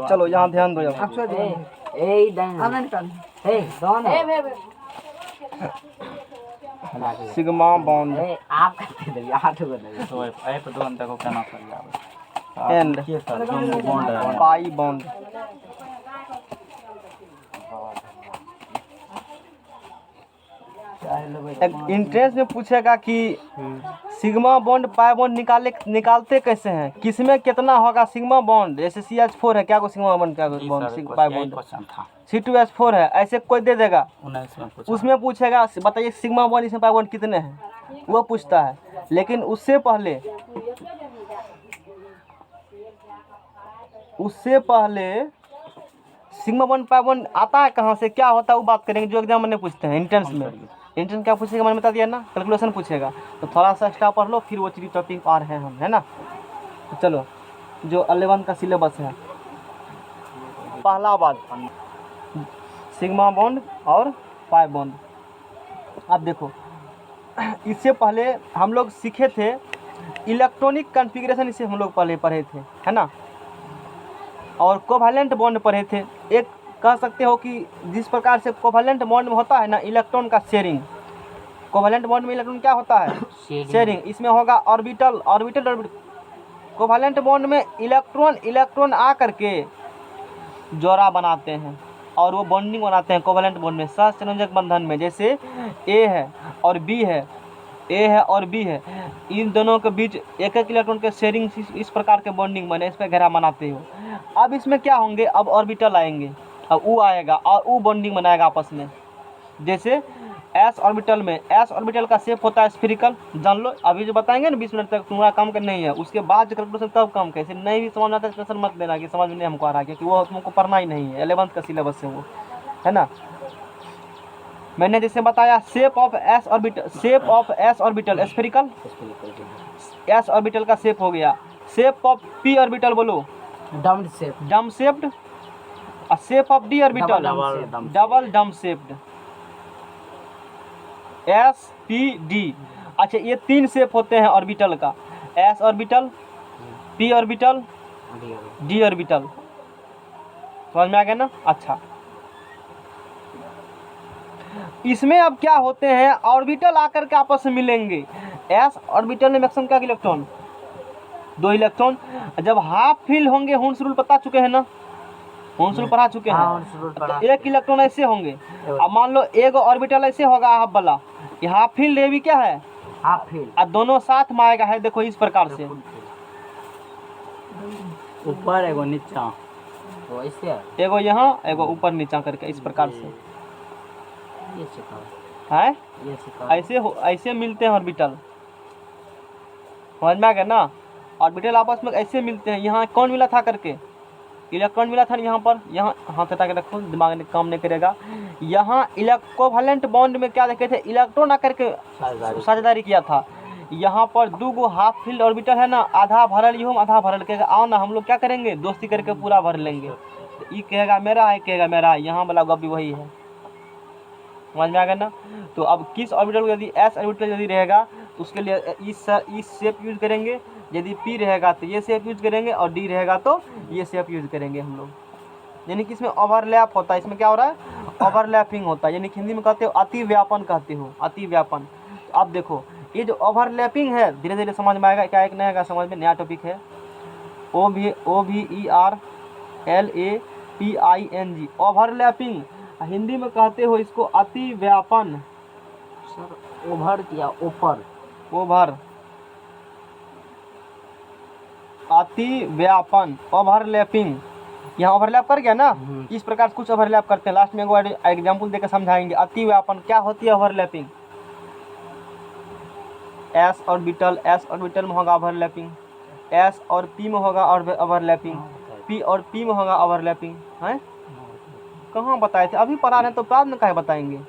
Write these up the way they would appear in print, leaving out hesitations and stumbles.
चलो यहाँ ध्यान दो। Sigma bond and pi bond. Entrance में पूछेगा कि सिग्मा बॉन्ड पाई बॉन्ड निकालते कैसे हैं, किसमें कितना होगा सिग्मा बॉन्ड। जैसे CH4 है, क्या को सिग्मा बॉन्ड, क्या बॉन्ड पाई बॉन्ड C2H4 है, ऐसे कोई दे देगा। उसमें पूछेगा बताइए सिग्मा बॉन्ड इसमें पाई बॉन्ड कितने हैं, वो पूछता है। लेकिन उससे पहले सिग्मा बॉन्ड पाई बॉन्ड आता है कहाँ से, क्या होता है, वो बात करेंगे जो एग्जाम में पूछते हैं। इंट्रेंस में इंट्रेंस क्या पूछेगा मैंने बता दिया ना, कैलकुलेशन पूछेगा। तो थोड़ा सा एक्स्ट्रा पढ़ लो, फिर वो चीज़ टॉपिक आ रहे हैं हम, है ना। तो चलो जो 11 का सिलेबस है, पहला बात सिग्मा बॉन्ड और पाई बॉन्ड। अब देखो इससे पहले हम लोग सीखे थे इलेक्ट्रॉनिक कॉन्फ़िगरेशन, इसे हम लोग पहले पढ़े थे, है ना। और कोवैलेंट बॉन्ड पढ़े थे। एक कह सकते हो कि जिस प्रकार से कोवैलेंट बॉन्ड में होता है ना इलेक्ट्रॉन का शेयरिंग, कोवैलेंट बॉन्ड में इलेक्ट्रॉन क्या होता है, शेयरिंग। इसमें होगा ऑर्बिटल। कोवैलेंट बॉन्ड में इलेक्ट्रॉन आ करके जोड़ा बनाते हैं और वो बॉन्डिंग बनाते हैं कोवैलेंट बॉन्ड में, सहसंयोजक बंधन में। जैसे ए है और बी है, इन दोनों के बीच एक इलेक्ट्रॉन के शेयरिंग, इस प्रकार के बॉन्डिंग बने, इस पर घेरा बनाते हो। अब इसमें क्या होंगे, अब ऑर्बिटल आएंगे, अब U आएगा और U बॉन्डिंग बनाएगा आपस में। जैसे S ऑर्बिटल में, S ऑर्बिटल का शेप होता है स्फेरिकल, जान लो। अभी जो बताएंगे ना 20 मिनट तक, तुम्हारा काम करना ही है। उसके बाद जो कैलकुलेशन तब काम कैसे नहीं भी समझ आता है, टेंशन मत लेना कि समझ में नहीं हमको आ रहा है, क्योंकि वो हमको पढ़ना ही नहीं है। 11th का सिलेबस है वो, है ना। मैंने जैसे बताया shape of S orbital spherical, S orbital का शेप हो गया। शेप ऑफ P ऑर्बिटल बोलो डम shaped. Shape of D orbital double डम शेप्ड, SPD। अच्छा ये 3 शेप होते हैं ऑर्बिटल का, S orbital, P orbital, D orbital. समझ में आ गया ना। अच्छा इसमें अब क्या होते हैं, ऑर्बिटल आकर के आपस में मिलेंगे। S ऑर्बिटल में मैक्सिमम क्या इलेक्ट्रॉन, 2 इलेक्ट्रॉन। जब हाफ फिल होंगे, हुन्स रूल बता चुके हैं ना, हुन्स रूल पढ़ा चुके हैं। तो 1 इलेक्ट्रॉन ऐसे होंगे। अब मान लो एक ऑर्बिटल ऐसे होगा हाफ वाला, यहाँ फिल ये भी क्या है हाफ फिल, और दोनों साथ में आएगा है। देखो इस प्रकार से ऊपर एगो नीचा, एगो यहाँ एगो ऊपर नीचा करके, इस प्रकार से है। ऐसे मिलते हैं ऑर्बिटल, समझ में आ गया ना। ऑर्बिटल आपस में ऐसे मिलते हैं। यहाँ कौन मिला था करके, इलेक्ट्रॉन मिला था यहाँ पर, यहाँ हाथ हटा के रखो, दिमाग में काम नहीं करेगा। यहाँ कोवैलेंट बॉन्ड में क्या देखे थे, इलेक्ट्रॉन आकर के साझेदारी किया था। यहाँ पर 2 गो हाफ फील्ड ऑर्बिटल है ना, आधा भरल यूँ आधा भरल, कहेगा आओ ना हम लोग क्या करेंगे, दोस्ती करके पूरा भर लेंगे। तो ये कहेगा मेरा है, कहेगा मेरा, यहाँ वाला गप भी वही है। समझ में आ गया ना। तो अब किस ऑर्बिटल को, यदि S ऑर्बिटल यदि रहेगा तो उसके लिए इस शेप यूज करेंगे। यदि P रहेगा तो ये शेप यूज करेंगे, और D रहेगा तो ये शेप यूज करेंगे हम लोग। यानी कि इसमें ओवरलैप होता है। इसमें क्या हो रहा है, ओवरलैपिंग होता है। यानी हिंदी में कहते हो अति व्यापन, कहते हो अति व्यापन। तो अब देखो ये जो ओवरलैपिंग है धीरे धीरे समझ में आएगा। क्या एक नया समझ में, नया टॉपिक है OVERLAPING, ओवरलैपिंग। हिंदी में कहते हो इसको अति व्यापन। सर ओवर किया, ऊपर ओवर, अति व्यापन, ओवरलैपिंग। यहाँ ओवरलैप कर गया ना, इस प्रकार से कुछ ओवरलैप करते हैं। लास्ट में एग्जाम्पल देकर समझाएंगे। अति व्यापन क्या होती है ओवरलैपिंग। S ऑर्बिटल में होगा ओवरलैपिंग, S और P में होगा ओवरलैपिंग, P और P में होगा ओवरलैपिंग। है कहाँ बताए थे, अभी पढ़ा रहे तो बाद में कहाँ बताएंगे।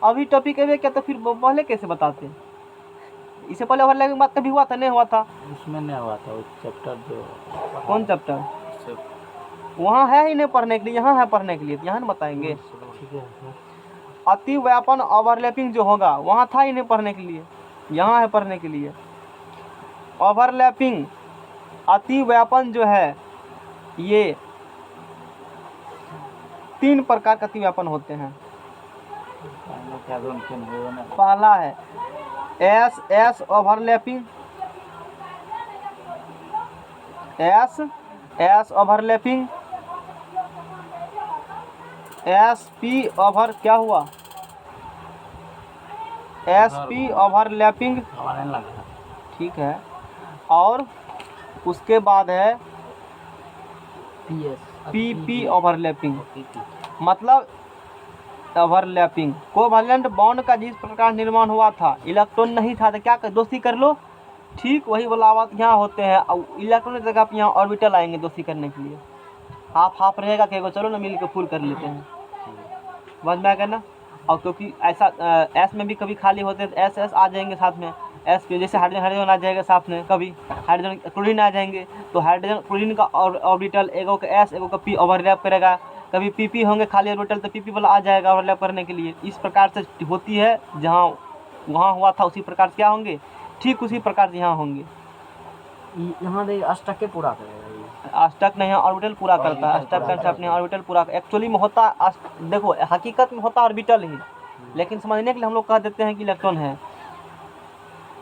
अभी टॉपिक है क्या, तो फिर पहले कैसे बताते। इससे पहले ओवरलैपिंग बात कभी हुआ था, नहीं हुआ था, उसमें नहीं हुआ था। उस चैप्टर जो, कौन चैप्टर, वहाँ है ही नहीं पढ़ने के लिए, यहाँ है पढ़ने के लिए, यहाँ नहीं बताएंगे। अति व्यापन ओवरलैपिंग जो होगा वहाँ था ही नहीं पढ़ने के लिए, यहाँ है पढ़ने के लिए। ओवरलैपिंग अति व्यापन जो है ये तीन प्रकार का अतिव्यापन होते हैं। क्या जंक्शन होगा ना। पहला है S S overlapping, S S overlapping, S P over क्या हुआ, एस पी ओवरलैपिंग, हमारे नहीं लगा। ठीक है। और उसके बाद है पी पी ओवरलैपिंग, मतलब ओवरलैपिंग कोवैलेंट बॉन्ड का जिस प्रकार निर्माण हुआ था, इलेक्ट्रॉन नहीं था तो क्या कर दोस्ती कर लो, ठीक वही वाला बात यहाँ होते हैं। इलेक्ट्रॉन की जगह पे यहाँ ऑर्बिटल आएंगे दोस्ती करने के लिए, हाफ हाफ रहेगा, कहेगा चलो ना मिल के फुल कर लेते हैं, समझ में आ गया ना। और क्योंकि ऐसा एस में भी कभी खाली होते हैं तो एस एस आ जाएंगे साथ में, एस पे जैसे हाइड्रोजन हाइड्रोजन आ जाएगा साथ में, कभी हाइड्रोजन क्लोरीन आ जाएंगे तो हाइड्रोजन क्लोरीन का ऑर्बिटल एगो का एस एगो का पी ओवरलैप करेगा, कभी पीपी होंगे खाली ऑर्बिटल तो पीपी वाला आ जाएगा ओवरलैप करने के लिए। इस प्रकार से होती है, जहाँ वहाँ हुआ था उसी प्रकार से क्या होंगे, ठीक उसी प्रकार से यहाँ होंगे। यहाँ दे अष्टक के पूरा करेगा ये। अष्टक नहीं, ऑर्बिटल पूरा करता है, अष्टक कंसेप्ट नहीं, ऑर्बिटल पूरा एक्चुअली में होता देखो हकीकत में होता ऑर्बिटल ही, लेकिन समझने के लिए हम लोग कह देते हैं कि इलेक्ट्रॉन है।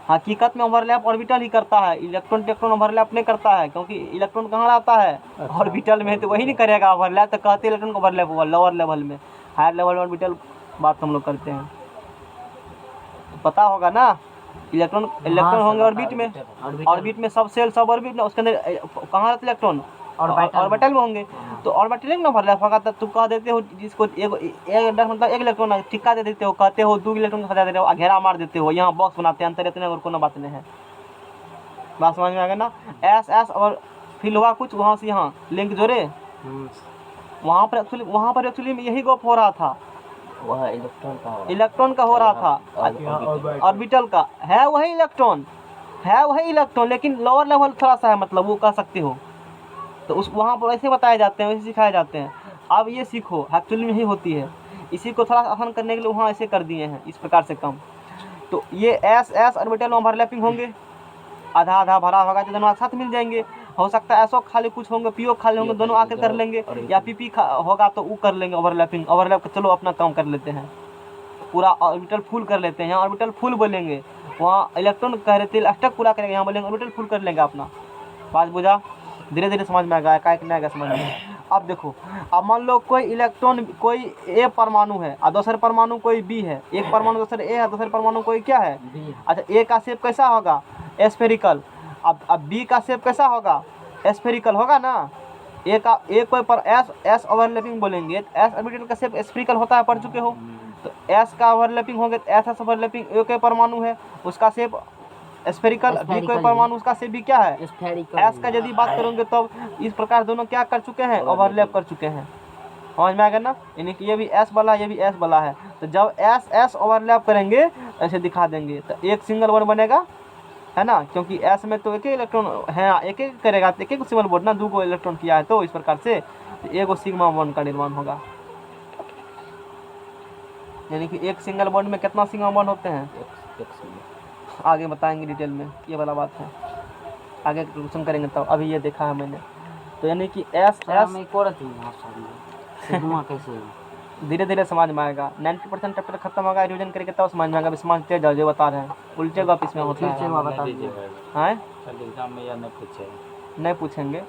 हकीकत में ओवरलैप ऑर्बिटल ही करता है, इलेक्ट्रॉन टेक्ट्रॉन ओवरलैप नहीं करता है, क्योंकि इलेक्ट्रॉन कहाँ आता है ऑर्बिटल में, तो वही नहीं करेगा ओवरलैप, तो कहते हैं इलेक्ट्रॉन को ओवरलैप हुआ लोअर लेवल में, हायर लेवल में ऑर्बिटल बात हम लोग करते हैं, पता होगा ना। इलेक्ट्रॉन होंगे ऑर्बिट में, ऑर्बिट में सब सेल सब ऑर्बिट में, उसके अंदर कहाँ रहते इलेक्ट्रॉन ऑर्बिटल में होंगे, तो ऑर्बिटल में ओवरलैप होगा तो तुम कह देते हो जिसको एक मतलब एक इलेक्ट्रॉन टिक्का दे देते हो, कहते हो 2 इलेक्ट्रॉन का दे देते हो, घेरा मार देते हो, यहाँ बॉक्स बनाते हैं, अंतर इतने और कोनो बात नहीं है, बात समझ में आ गया ना। एस एस और फिल हुआ कुछ वहाँ से यहाँ लिंक जोड़े, वहाँ पर एक्चुअली में यही गप हो रहा था, वह इलेक्ट्रॉन का हो रहा था, ऑर्बिटल का है वही इलेक्ट्रॉन, है वही इलेक्ट्रॉन, लेकिन लोअर लेवल थोड़ा सा है, मतलब वो कह सकते हो, तो उस वहाँ पर ऐसे बताए जाते हैं, वैसे सिखाए जाते हैं। अब ये सीखो एक्चुअली में ही होती है, इसी को थोड़ा आसान करने के लिए वहाँ ऐसे कर दिए हैं इस प्रकार से कम। तो ये एस एस ऑर्बिटल में ओवरलैपिंग होंगे, आधा आधा भरा होगा तो दोनों एक साथ मिल जाएंगे, हो सकता है एसओ खाली कुछ होंगे, पीओ खाली होंगे, दोनों आकर कर लेंगे, या पीपी होगा तो वो कर लेंगे ओवरलैपिंग, ओवरलैप चलो अपना काम कर लेते हैं, पूरा ऑर्बिटल फुल कर लेते हैं, यहाँ ऑर्बिटल फुल बोलेंगे, वहाँ इलेक्ट्रॉन कह रहे थे अष्टक पूरा करेंगे, यहाँ बोलेंगे ऑर्बिटल फुल कर लेंगे अपना, बात बुझा, धीरे धीरे समझ में आएगा, क्या नहीं आएगा समझ में। अब देखो, अब मान लो कोई इलेक्ट्रॉन कोई ए परमाणु है और दूसरे परमाणु कोई बी है, एक परमाणु दूसरे ए है, दूसरे परमाणु कोई क्या है, अच्छा ए का शेप कैसा होगा स्फेरिकल, अब बी का शेप कैसा होगा स्फेरिकल होगा ना, ए कोई पर एस ओवरलैपिंग बोलेंगे, एस ऑर्बिटल का शेप स्फेरिकल होता है, पढ़ चुके हो, तो एस का ओवरलैपिंग होगा तो एस ओवरलैपिंग, ए कोई परमाणु है उसका शेप स्फेरिकल, बी कोई परमाणु उसका शेप भी क्या है एस का, यदि बात करोगे तो इस प्रकार दोनों क्या कर चुके हैं ओवरलैप कर चुके हैं, समझ में आ गया ना। यानी कि ये भी एस वाला ये भी एस वाला है, तो जब एस एस ओवरलैप करेंगे ऐसे दिखा देंगे तो एक सिंगल बॉन्ड बनेगा, है ना, क्योंकि एस में तो एक ही इलेक्ट्रॉन है, एक एक करेगा तो एक एक सिंगल बॉन्ड ना, 2 इलेक्ट्रॉन किया है, तो इस प्रकार से एक सिग्मा बॉन्ड का निर्माण होगा। यानी कि एक सिंगल बॉन्ड में कितना सिग्मा बॉन्ड होते हैं आगे बताएंगे डिटेल में, ये वाला बात है, आगे क्वेश्चन करेंगे तब, अभी ये देखा है मैंने। तो यानी कि एस एस धीरे धीरे समझ में आएगा, 90% चैप्टर खत्म होगा, रिविजन करके तब समझ में आएगा, समझते जाओ जो बता रहे हैं, उल्टे गप इसमें होता है, हाँ एग्जाम में या नहीं पूछे, नहीं पूछेंगे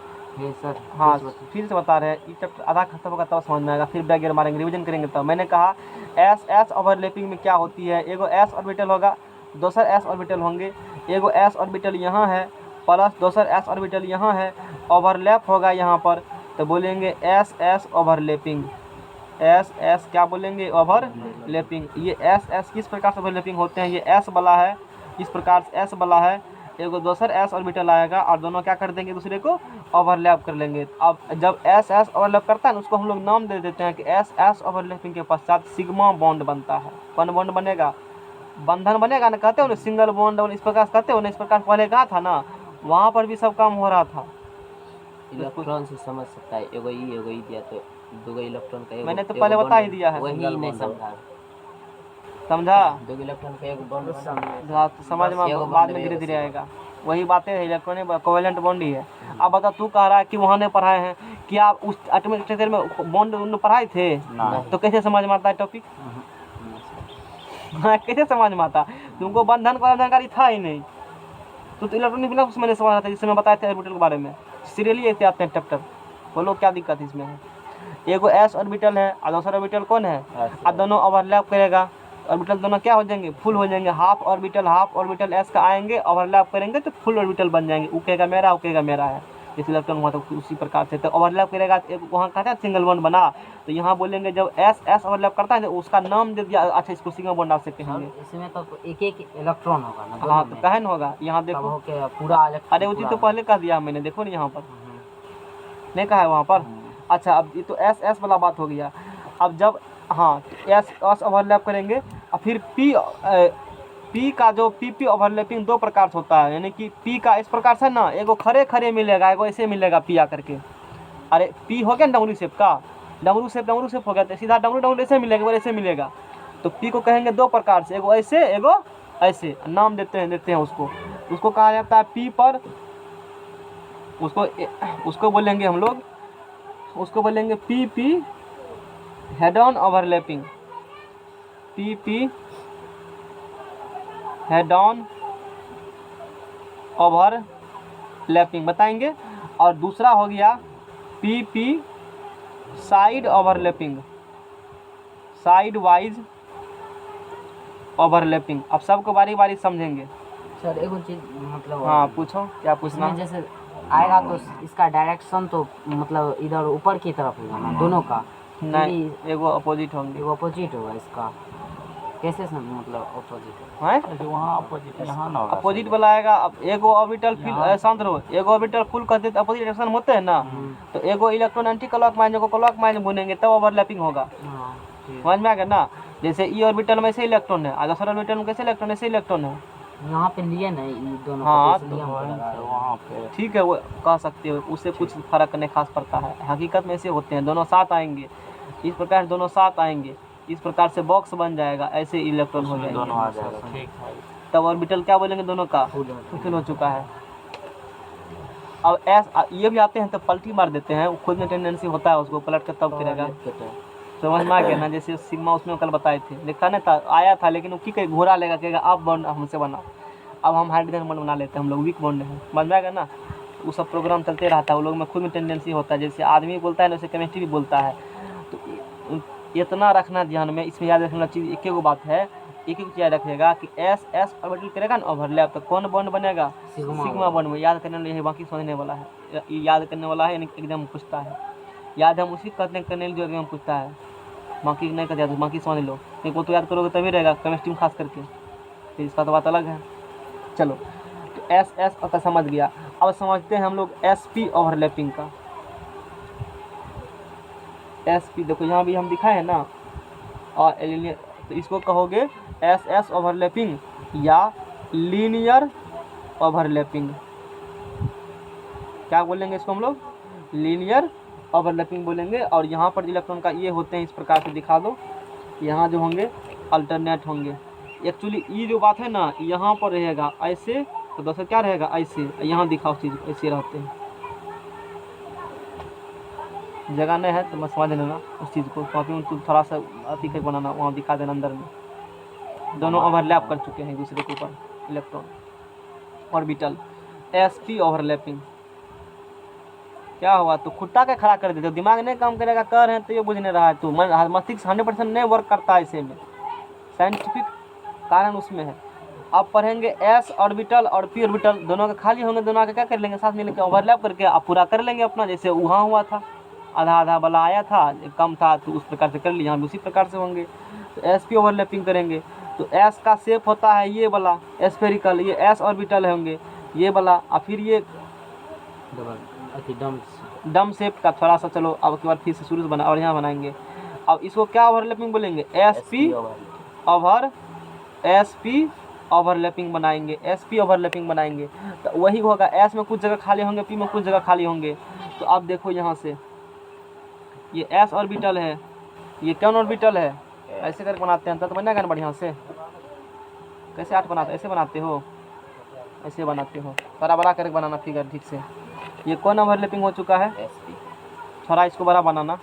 हाँ फिर से बता रहे हैं, ये चैप्टर आधा खत्म होगा तब समझ में आएगा, फिर बैक गियर मारेंगे, रिविजन करेंगे तब। मैंने कहा एस एस ओवरलैपिंग में क्या होती है, एगो एस ऑर्बिटल होगा, दूसर एस ऑर्बिटल होंगे, एगो एस ऑर्बिटल यहाँ है प्लस दूसर एस ऑर्बिटल यहाँ है, ओवरलैप होगा यहाँ पर, तो बोलेंगे S S overlapping, S S क्या बोलेंगे ओवरलैपिंग। ये एस एस किस प्रकार से ओवरलैपिंग होते हैं, ये एस वाला है, इस प्रकार से एस वाला है, एगो दूसर एस ऑर्बिटल आएगा और दोनों क्या कर देंगे दूसरे को ओवरलैप कर लेंगे। अब जब एस एस ओवरलैप करता है ना, उसको हम लोग नाम दे देते हैं कि एस एस ओवरलैपिंग के पश्चात सिग्मा बॉन्ड बनता है, कौन बॉन्ड बनेगा, बंधन बनेगा ना, कहते हो ना सिंगल बॉन्ड, इस प्रकार से कहते हो ना, इस प्रकार पहले कहा था ना, वहाँ पर भी सब काम हो रहा था। इलेक्ट्रॉन से समझ सकता है, एगो ई दिया तो 2 इलेक्ट्रॉन का, मैंने तो पहले बता ही दिया है, वही नहीं समझा, 2 इलेक्ट्रॉन का एक बॉन्ड समझ में बाद में धीरे धीरे आएगा, वही बातें है, इलेक्ट्रॉनिक कोवेलेंट बॉन्ड ही है। अब बता, तू कह रहा है कि वहाँ ने पढ़ाए हैं क्या आप उस एटॉमिक स्ट्रक्चर में बॉन्ड पढ़ाए थे? ना तो कैसे समझ में आता है टॉपिक? हाँ, कैसे समझ में आता? तुमको बंधन का जानकारी था ही नहीं, तो इलेक्ट्रॉनिक बिना मैंने समझा था, जिससे मैं बताए थे ऑर्बिटल के बारे में। सीरियली ऐसे आते हैं चैप्टर। बोलो क्या दिक्कत इसमें है? एगो एस ऑर्बिटल है और दूसरा ऑर्बिटल कौन है? और दोनों ओवरलैप करेगा, ऑर्बिटल दोनों क्या हो जाएंगे? फुल हो जाएंगे। हाफ ऑर्बिटल एस का आएंगे, ओवरलैप करेंगे तो फुल ऑर्बिटल बन जाएंगे। ऊ कहेगा मेरा, ऊ कहेगा मेरा है। जैसे इलेक्ट्रॉन हुआ तो उसी प्रकार से तो ओवरलैप करेगा, तो एक वहाँ कहता है सिंगल बॉन्ड बना, तो यहाँ बोलेंगे जब एस एस ओवरलैप करता है तो उसका नाम दे दिया। अच्छा, इसको सिंगल बॉन्ड आप से कहेंगे। इसमें तो एक एक इलेक्ट्रॉन होगा ना दोनों हाँ, तो में, कहे न होगा। यहाँ तब देखो, होके पूरा अरे वो चीज़ तो पहले कह दिया मैंने, देखो ना यहाँ पर नहीं कहा है वहाँ पर। अच्छा, अब ये तो एस एस वाला बात हो गया। अब जब हाँ एस एस ओवरलैप करेंगे और फिर पी का जो पी ओवरलैपिंग दो प्रकार से होता है, यानी कि पी का इस प्रकार से ना, एगो खड़े खड़े मिलेगा, एगो ऐसे मिलेगा पी आकर के। अरे पी हो गया ना डब्ल्यू शेप का, डब्ल्यू शेप हो गया, तो सीधा डब्ल्यू ऐसे मिलेगा और ऐसे मिलेगा। तो पी को कहेंगे दो प्रकार से, एगो ऐसे एगो ऐसे, नाम देते हैं उसको कहा जाता है पी पर, उसको बोलेंगे हम लोग, उसको बोलेंगे P P head on overlapping, P P head on overlapping बताएंगे। और दूसरा हो गया P P side overlapping, side wise overlapping. अब सबको बारी बारी समझेंगे। सर एक चीज मतलब हाँ पूछो, क्या पूछना? इसमें जैसे आएगा तो इसका डायरेक्शन तो मतलब इधर ऊपर की तरफ होगा ना दोनों का? नहीं, एगो अपोजिट होंगे। एगो अपोजिट होगा इसका, कैसे मतलब अपोजिट हैं? जो वहाँ अपोजिट यहाँ ना होगा। अपोजिट वाला आएगा। अब एगो ऑर्बिटल फुल, शांत रहो, एगो ऑर्बिटल फुल करते तो अपोजिट डायरेक्शन होते हैं ना, तो एगो इलेक्ट्रॉन एंटी क्लॉक वाइज, एगो क्लॉक वाइज घूमेंगे तब ओवरलैपिंग होगा। हाँ ठीक। समझ में आ गया ना? जैसे ई ऑर्बिटल में ऐसे इलेक्ट्रॉन है, दूसरा ऑर्बिटल में कैसे इलेक्ट्रॉन, ऐसे इलेक्ट्रॉन है। यहाँ पे लिए ना ये दोनों हाँ, को, इसलिए हम वहीं लगा से रहे हैं। वहाँ पे ठीक है, वो कह सकते हो, उससे कुछ फर्क नहीं खास पड़ता है। हकीकत में ऐसे होते हैं, दोनों साथ आएंगे, इस प्रकार दोनों साथ आएंगे, इस प्रकार से बॉक्स बन जाएगा, ऐसे इलेक्ट्रॉन हो उसमें दोनों जाएंगे। आ जाएगा। ठीक है। तब ऑर्बिटल क्या बोलेंगे दोनों का? फुल हो चुका है। अब ये भी आते हैं तो पलटी मार देते हैं, खुद में टेंडेंसी होता है उसको पलट कर तब फिरेगा। समझ में आ गया ना? जैसे सिग्मा उसमें कल बताए थे, लिखा नहीं था, आया था, लेकिन वो की कहे घोड़ा लेगा, कहेगा आप बॉन्ड हमसे बना, अब हम हाइड्रोजन बॉन्ड बना लेते हैं, हम लोग वीक बॉन्ड हैं। समझ में आ गया ना? वो सब प्रोग्राम चलते रहता है, वो लोग में खुद में टेंडेंसी होता है, जैसे आदमी बोलता है ना वैसे केमिस्ट्री भी बोलता है। तो इतना रखना ध्यान में, इसमें याद रखना चीज़ एक ही बात है, एक चीज़ याद रखिएगा कि एस एस ऑर्बिटल करेगा ना ओवरलैप, तो कौन बॉन्ड बनेगा? सिग्मा बॉन्ड में। याद करने वाला, बाकी समझने वाला है, ये याद करने वाला है, यानी एग्जाम पूछता है। याद हम उसी करने के लिए जो एग्जाम पूछता है, बाकी नहीं कर जाते, बाकी समझ लो, एक वो तो याद करोगे तभी रहेगा, केमिस्ट्री में खास करके, तो इसका तो बात अलग है। चलो, तो एस एस का समझ गया। अब समझते हैं हम लोग एस पी ओवरलैपिंग का। एस पी देखो यहाँ भी हम दिखाए हैं ना, और तो इसको कहोगे एस एस ओवरलैपिंग या लीनियर ओवरलैपिंग। क्या बोलेंगे इसको हम लोग? लीनियर ओवरलैपिंग बोलेंगे। और यहाँ पर इलेक्ट्रॉन का ये होते हैं, इस प्रकार से दिखा दो, यहाँ जो होंगे अल्टरनेट होंगे। एक्चुअली ये जो बात है ना, यहाँ पर रहेगा ऐसे, तो दोस्तों क्या रहेगा ऐसे, यहाँ दिखाओ चीज़ ऐसे रहते हैं। जगह नहीं है तो मैं समझ लेना उस चीज़ को, कॉपी में थोड़ा सा अति कर बनाना, वहाँ दिखा देना अंदर में। दोनों ओवरलैप कर चुके हैं एक दूसरे के ऊपर electron orbital. S P overlapping क्या हुआ? तो खुट्टा के खड़ा कर देते हो, दिमाग नहीं काम करेगा, कर रहे हैं तो ये बुझ नहीं रहा है, तो मस्तिष्क 100% नहीं वर्क करता है इसे में, साइंटिफिक कारण उसमें है। आप पढ़ेंगे एस ऑर्बिटल और पी ऑर्बिटल दोनों के खाली होंगे, दोनों के क्या कर लेंगे साथ मिलकर ओवरलैप करके आप पूरा कर लेंगे अपना, जैसे वहाँ हुआ था, आधा आधा वाला आया था, कम था तो उस प्रकार से कर लिया, हम उसी प्रकार से होंगे। तो एस पी ओवरलैपिंग करेंगे तो एस का शेप होता है ये वाला स्फेरिकल, ये एस ऑर्बिटल होंगे ये वाला, और फिर ये डम शेप का थोड़ा सा। चलो अब के बाद फिर से शुरू से बना और यहाँ बनाएंगे। अब इसको क्या ओवरलैपिंग बोलेंगे? एस पी ओवरलैपिंग बनाएंगे, एस पी ओवरलैपिंग बनाएंगे। तो वही होगा, एस में कुछ जगह खाली होंगे, पी में कुछ जगह खाली होंगे। तो आप देखो यहाँ से, ये एस ऑर्बिटल है, ये कौन ऑर्बिटल है, ऐसे करके बनाते हैं तो बनेगा ना बढ़िया से। कैसे 8 बनाते? ऐसे बनाते हो, ऐसे बनाते हो, बड़ा बड़ा करके बनाना फिगर ठीक से। ये कौन ओवरलैपिंग हो चुका है? थोड़ा इसको बड़ा बनाना।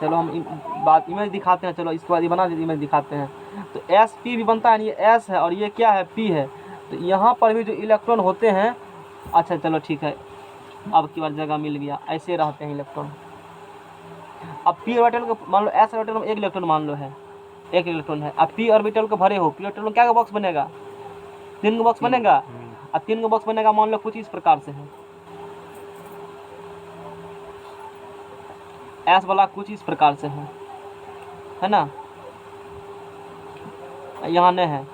चलो हम बात इमेज दिखाते हैं। चलो इसके बाद ये बना इमेज दिखाते हैं। तो एस पी भी बनता है, ये एस है और ये क्या है, पी है। तो यहाँ पर भी जो इलेक्ट्रॉन होते हैं, अच्छा चलो ठीक है, अब की बार जगह मिल गया, ऐसे रहते हैं इलेक्ट्रॉन। अब पी ऑर्बिटल को मान लो एस ऑर्बिटल में एक इलेक्ट्रॉन मान लो है, एक इलेक्ट्रॉन है। अब पी ऑर्बिटल को भरे हो, पी ऑर्बिटल में क्या का बॉक्स बनेगा, 3 का बॉक्स बनेगा। अब 3 का बॉक्स बनेगा, मान लो कुछ इस प्रकार से है, एस वाला कुछ इस प्रकार से है ना, यहाँ नहीं है,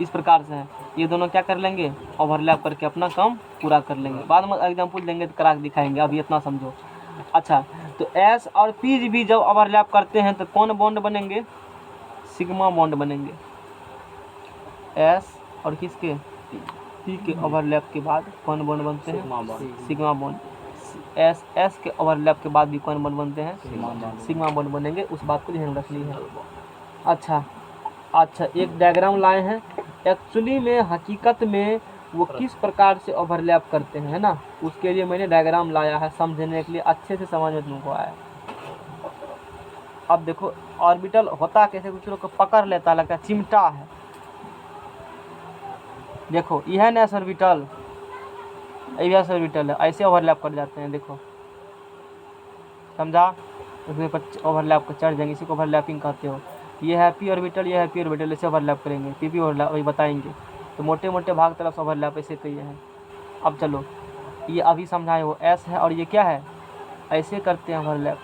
इस प्रकार से है। ये दोनों क्या कर लेंगे, ओवरलैप करके अपना काम पूरा कर लेंगे। बाद में एग्जाम्पल देंगे तो करा के दिखाएंगे, अभी इतना समझो। अच्छा, तो एस और पी भी जब ओवरलैप करते हैं तो कौन बॉन्ड बनेंगे, सिग्मा बॉन्ड बनेंगे। एस और किसके, पी के ओवरलैप के बाद कौन बॉन्ड बनते हैं, सिग्मा बॉन्ड। एस के ओवरलैप के बाद भी कौन बॉन्ड बनते हैं, सिग्मा बॉन्ड बनेंगे। उस बात को ध्यान रखनी है। अच्छा, एक डायग्राम लाए हैं। एक्चुअली में हकीकत में वो किस प्रकार से ओवरलैप करते हैं, है ना, उसके लिए मैंने डायग्राम लाया है, समझने के लिए, अच्छे से समझ में तुमको आया। अब देखो ऑर्बिटल होता कैसे, कुछ लोग को पकड़ लेता, लगता है चिमटा है। देखो यह है ना एस ऑर्बिटल, एस ऑर्बिटल है, ऐसे ओवरलैप कर जाते हैं। देखो समझा, उसमें पर ओवरलैप कर चढ़ जाएंगे, इसी को ओवरलैपिंग कहते हो। ये है पी ऑर्बिटल, ये है पी ऑर्बिटल, ऐसे ओवरलैप करेंगे। पी ओवरलैप वही बताएंगे। तो मोटे मोटे भाग तरफ से ओवरलैप ऐसे कहिए हैं। अब चलो, ये अभी समझाए हो, एस है और ये क्या है, ऐसे करते हैं ओवरलैप।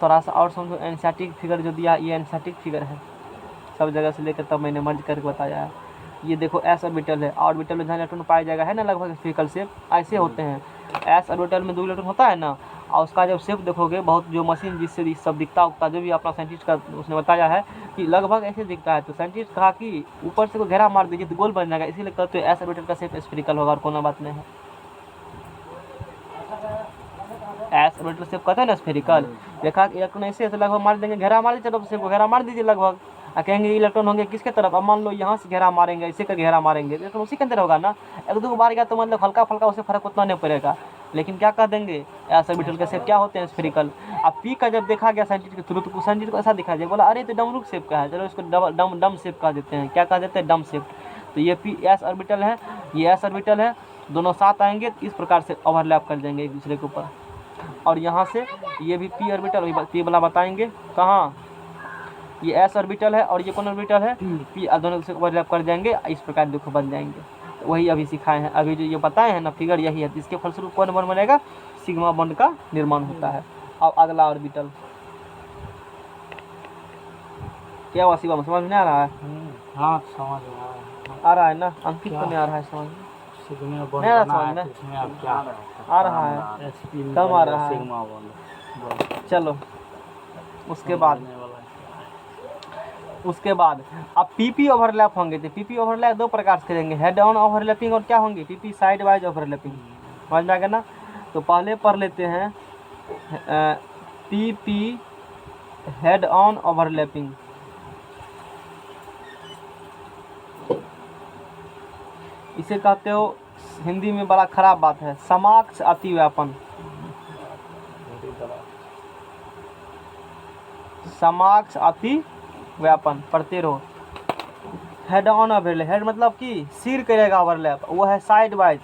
थोड़ा सा और समझो, एनसाटिक फिगर जो दिया, ये एनसाटिक फिगर है, सब जगह से लेकर तब मैंने मर्ज करके बताया है। ये देखो एस ऑर्बिटल है, ऑर्बिटल में जहाँ इलेक्ट्रॉन पाया जाएगा, है ना, लगभग स्फीकल शेप ऐसे होते हैं। एस ऑर्बिटल में 2 इलेक्ट्रॉन होता है ना, और उसका जब शेप देखोगे, बहुत जो मशीन जिससे ये सब दिखता उगता, जो भी अपना साइंटिस्ट का उसने बताया है कि लगभग ऐसे दिखता है। तो साइंटिस्ट कहा कि ऊपर से को घेरा मार दीजिए तो गोल बन जाएगा, इसीलिए कहते हैं एस ऑर्बिटल का शेप स्फीरिकल होगा, और कोनो बात नहीं है। एस ऑर्बिटल शेप कहते हैं ना स्फीरिकल। देखा इलेक्ट्रॉन ऐसे तो लगभग मार देंगे, घेरा मार दीजिए, शेप को घेरा मार दीजिए लगभग, कहेंगे इलेक्ट्रॉन होंगे किसके तरफ। अब मान लो यहाँ से घेरा मारेंगे, ऐसे का घेरा मारेंगे, इलेक्ट्रॉन उसी के अंदर होगा ना। 1-2 बार गया तो मतलब हल्का फल्का उससे फर्क उतना नहीं पड़ेगा। लेकिन क्या कह देंगे, एस ऑर्बिटल के शेप क्या होते हैं, स्फीरिकल। अब पी का जब देखा गया साइंटिस्ट के थ्रू, तो साइंटिस्ट को ऐसा दिखा दिया, बोला अरे तो डमरूक शेप का है, चलो इसको डम शेप कह देते हैं। क्या कह देते हैं, डम शेप। तो ये पी एस ऑर्बिटल है, ये एस ऑर्बिटल है, दोनों साथ आएंगे तो इस प्रकार से ओवरलैप कर देंगे एक दूसरे के ऊपर। और यहाँ से ये भी पी ऑर्बिटल, पी वाला बताएंगे कहाँ, ये एस ऑर्बिटल है और ये कौन ऑर्बिटल है, पी, दोनों से ओवरलैप कर जाएंगे, इस प्रकार देखो बन जाएंगे। तो वही अभी सिखाए हैं, अभी जो ये बताए हैं ना फिगर, यही है। इसके फलस्वरूप कौन बॉन्ड बनेगा, सिग्मा बॉन्ड का निर्माण होता है। अब अगला ऑर्बिटल क्या हुआ, शिवम समझ में आ रहा है, हाँ समझ आ रहा है ना, अंकित को नहीं आ रहा है समझ में, नहीं आ रहा समझ में, इसमें अब क्या आ रहा है, कम आ रहा है। चलो उसके बाद अब पीपी ओवरलैप होंगे। तो पीपी ओवरलैप 2 प्रकार से करेंगे, हेड ऑन ओवरलैपिंग और क्या होंगे, पीपी साइड वाइज ओवरलैपिंग। समझ में आ गया ना। तो पहले पढ़ लेते हैं पीपी हेड ऑन ओवरलैपिंग। इसे कहते हो हिंदी में, बड़ा खराब बात है, समाक्ष अतिव्यापन। समाक्ष अतिव्यापन पढ़ते रहो। हेड ऑन ओवरलैप, हेड मतलब कि सिर करेगा ओवरलैप, वो है side wise.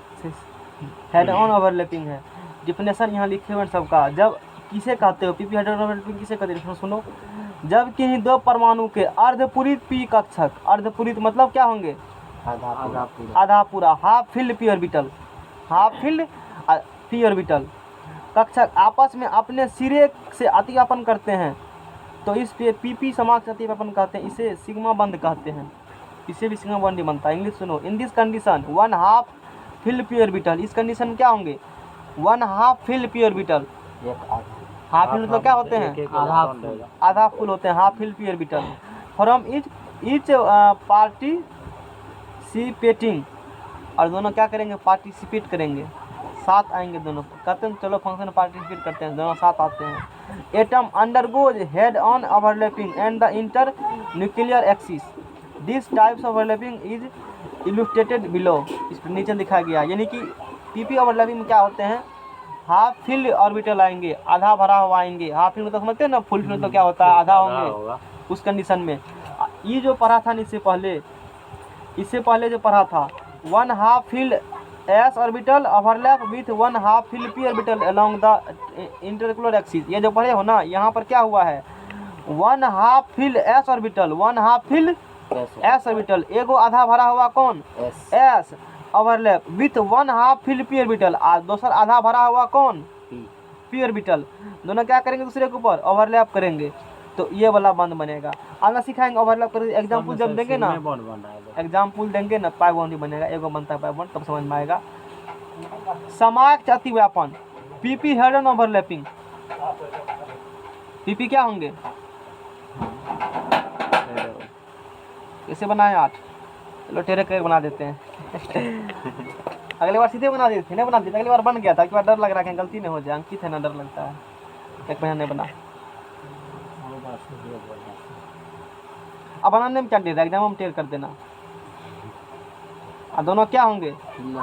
Head on overlapping है, डिफिनेशन यहाँ लिखे हुए सबका। जब किसे कहते हो, पीपी हेड ऑन ओवरलैपिंग किसे कहते हैं, सुनो। जब किन्हीं 2 परमाणु के अर्धपूरित पी कक्षक, अर्धपूरित मतलब क्या होंगे, आधा पूरा, half filled p orbital, half filled p orbital कक्षक आपस में अपने सिरे से अतिव्यापन करते हैं, तो इस पे पीपी समाक्ष अतिव्यापन कहते हैं। इसे सिग्मा बंद कहते हैं, इसे भी सिग्मा बंद ही बनता है। इंग्लिश सुनो। In this condition 1 half filled p orbital, इस कंडीशन क्या होंगे, 1 half filled p orbital. Half field मतलब क्या होते हैं, आधा फुल होते हैं, half filled p orbital. From each participating, और दोनों क्या करेंगे, पार्टिसिपेट करेंगे, साथ आएंगे दोनों। कहते हैं चलो फंक्शन पार्टिसिपेट करते हैं, दोनों साथ आते हैं। Atom undergoes head on overlapping and the inter nuclear axis. This types overlapping is illustrated below. इस पर नीचे दिखा गया। यानी कि पीपी ओवरलैपिंग में क्या होते हैं, हाफ फिल ऑर्बिटल आएंगे, आधा भरा हुआ आएंगे। हाफ फिल मतलब समझते हैं ना, फुल फिल मतलब क्या होता है, आधा होंगे उस कंडीशन में। ये जो पढ़ा था इससे पहले जो पढ़ा था, 1 half fill s orbital overlap with 1 half fill p orbital along the internuclear axis, ये जो पढ़े हो ना, यहाँ पर क्या हुआ है, 1 half fill s orbital, 1 half fill s orbital, एगो आधा भरा हुआ कौन, s overlap with 1 half fill p orbital, दूसरा आधा भरा हुआ कौन, पी ऑर्बिटल। दोनों क्या करेंगे, दूसरे के ऊपर ओवरलैप करेंगे, तो ये वाला बंद बनेगा। आगे सिखाएंगे ओवरलैप करेंगे। एग्जाम्पल जब देंगे ना, एग्जाम्पल देंगे ना, पाई बॉन्ड ही बनेगा, एगो बनता है पाई बॉन्ड, तब समझ में आएगा। समाक अति व्यापन, p p head on overlapping, p p क्या होंगे, कैसे बनाए 8, चलो टेढ़े करके बना देते हैं। अगली बार सीधे बना देते, नहीं बना देते, अगली बार बन गया था, एक बार डर लग रहा है गलती नहीं हो जाए, अंकित है ना, डर लगता है, एक महीना नहीं बना। अब बनाने में क्या देता है, एग्जाम में टेढ़ कर देना। और दोनों क्या होंगे,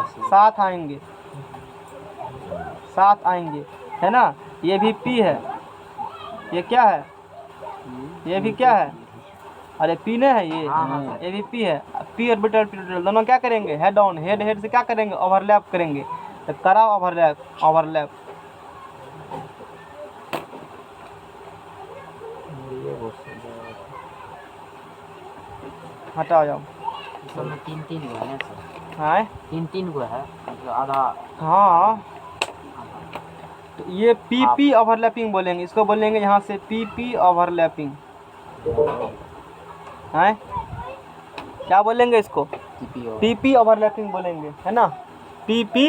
साथ आएंगे, साथ आएंगे, है ना। ये भी पी है, ये क्या है, ये भी क्या है, अरे पी ने है ये भी पी है। पी ऑर्बिटल पी ऑर्बिटल दोनों क्या करेंगे, हेड ऑन, हेड हेड से क्या करेंगे, ओवरलैप करेंगे, तो करा ओवरलैप, ओवरलैप। हटाओ जाओ, इसमें 3-3 गो है ना सर, हाँ 3-3 गो है, मतलब आधा। हाँ, तो ये पीपी ओवरलैपिंग बोलेंगे, इसको बोलेंगे यहाँ से पीपी ओवरलैपिंग, हैं क्या बोलेंगे इसको, पीपी ओवरलैपिंग बोलेंगे, है ना। पीपी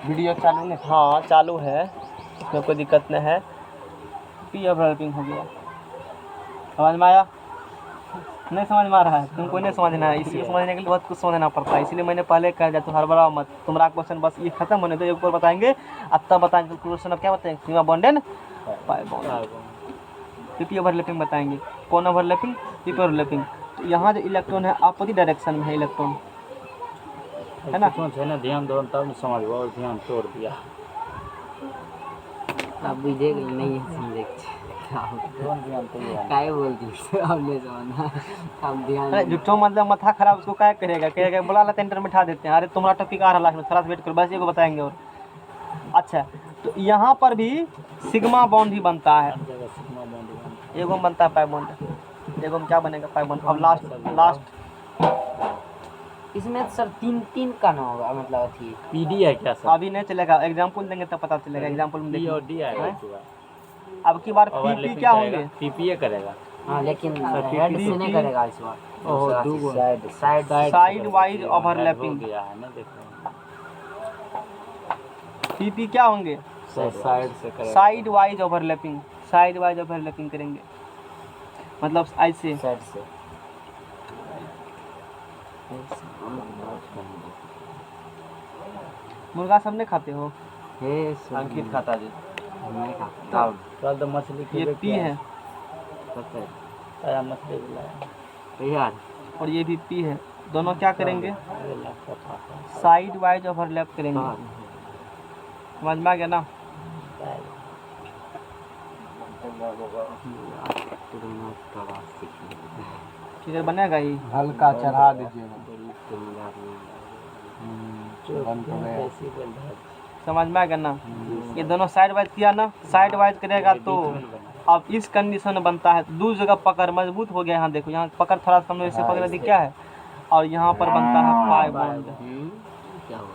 वीडियो चालू है, हाँ चालू है, इसमें कोई दिक्कत नहीं है। पी ओवरलैपिंग हो गया, समझ में आया, नहीं समझ में आ रहा है, तुमको नहीं समझना है, इसलिए समझने के लिए बहुत कुछ समझना पड़ता है, इसलिए मैंने पहले कह दिया, तो हड़बड़ा मत, तुम्हारा क्वेश्चन बस ये खत्म होने दो, एक और बताएंगे, अब तब बताएंगे क्वेश्चन, अब क्या बताएंगे, sigma bonded pi bond, p p overlapping बताएंगे। कौन ओवरलैपिंग, पीपी ओवरलैपिंग। तो यहाँ जो इलेक्ट्रॉन है अपोजिट डायरेक्शन में है इलेक्ट्रॉन, है ना, ध्यान दो तब न समझ, और ध्यान तोड़ दिया। अब बुझे गई नहीं समझे काय बोलती हमने समझना, अब ध्यान। अरे झूठो मतलब माथा खराब, उसको क्या करेगा, कहेगा बोला ला सेंटर में बिठा देते हैं, अरे तुम्हारा टॉपिक आ रहा है, थोड़ा सा वेट करो, बस ये को बताएंगे। और अच्छा, तो यहाँ पर भी सिग्मा बॉन्ड ही बनता है, एगो में बनता है पाई बॉन्ड, एगो में क्या बनेगा, पाई बॉन्ड। अब लास्ट इसमें तो सर 3-3 का ना होगा, मतलब अथी पीडी है क्या सर, अभी नहीं चलेगा, एग्जाम्पल देंगे तब पता चलेगा, एग्जाम्पल में डी और देखिए। डी आएगा, अब की बार पीपी क्या होंगे, पीपीए करेगा, हाँ, लेकिन हेड से नहीं करेगा इस बार, ओह दो साइड वाइज ओवरलैपिंग, गया है ना, देखो पीपी क्या होंगे, साइड से करेगा, side wise overlapping, side wise overlapping करेंगे, मतलब ऐसे साइड से। मुर्गा सब नहीं खाते हो, अंकित खाता जी, नहीं खाता, कल तो मछली ये पी है आया, मछली लाया यार, और ये भी पी है, दोनों क्या करेंगे, साइड वाइज ओवरलैप करेंगे, समझ में आ गया ना। किधर बनेगा ये, हल्का चढ़ा दीजिएगा, समझ में आ गया ना। ये दोनों साइड वाइज किया ना, साइड वाइज करेगा तो अब इस कंडीशन में बनता है, दो जगह पकड़ मजबूत हो गया, यहाँ देखो, यहाँ पकड़ थोड़ा सा कमजोर से पकड़ दिख क्या है, और यहाँ पर बनता है पाई बॉन्ड। क्या हुआ,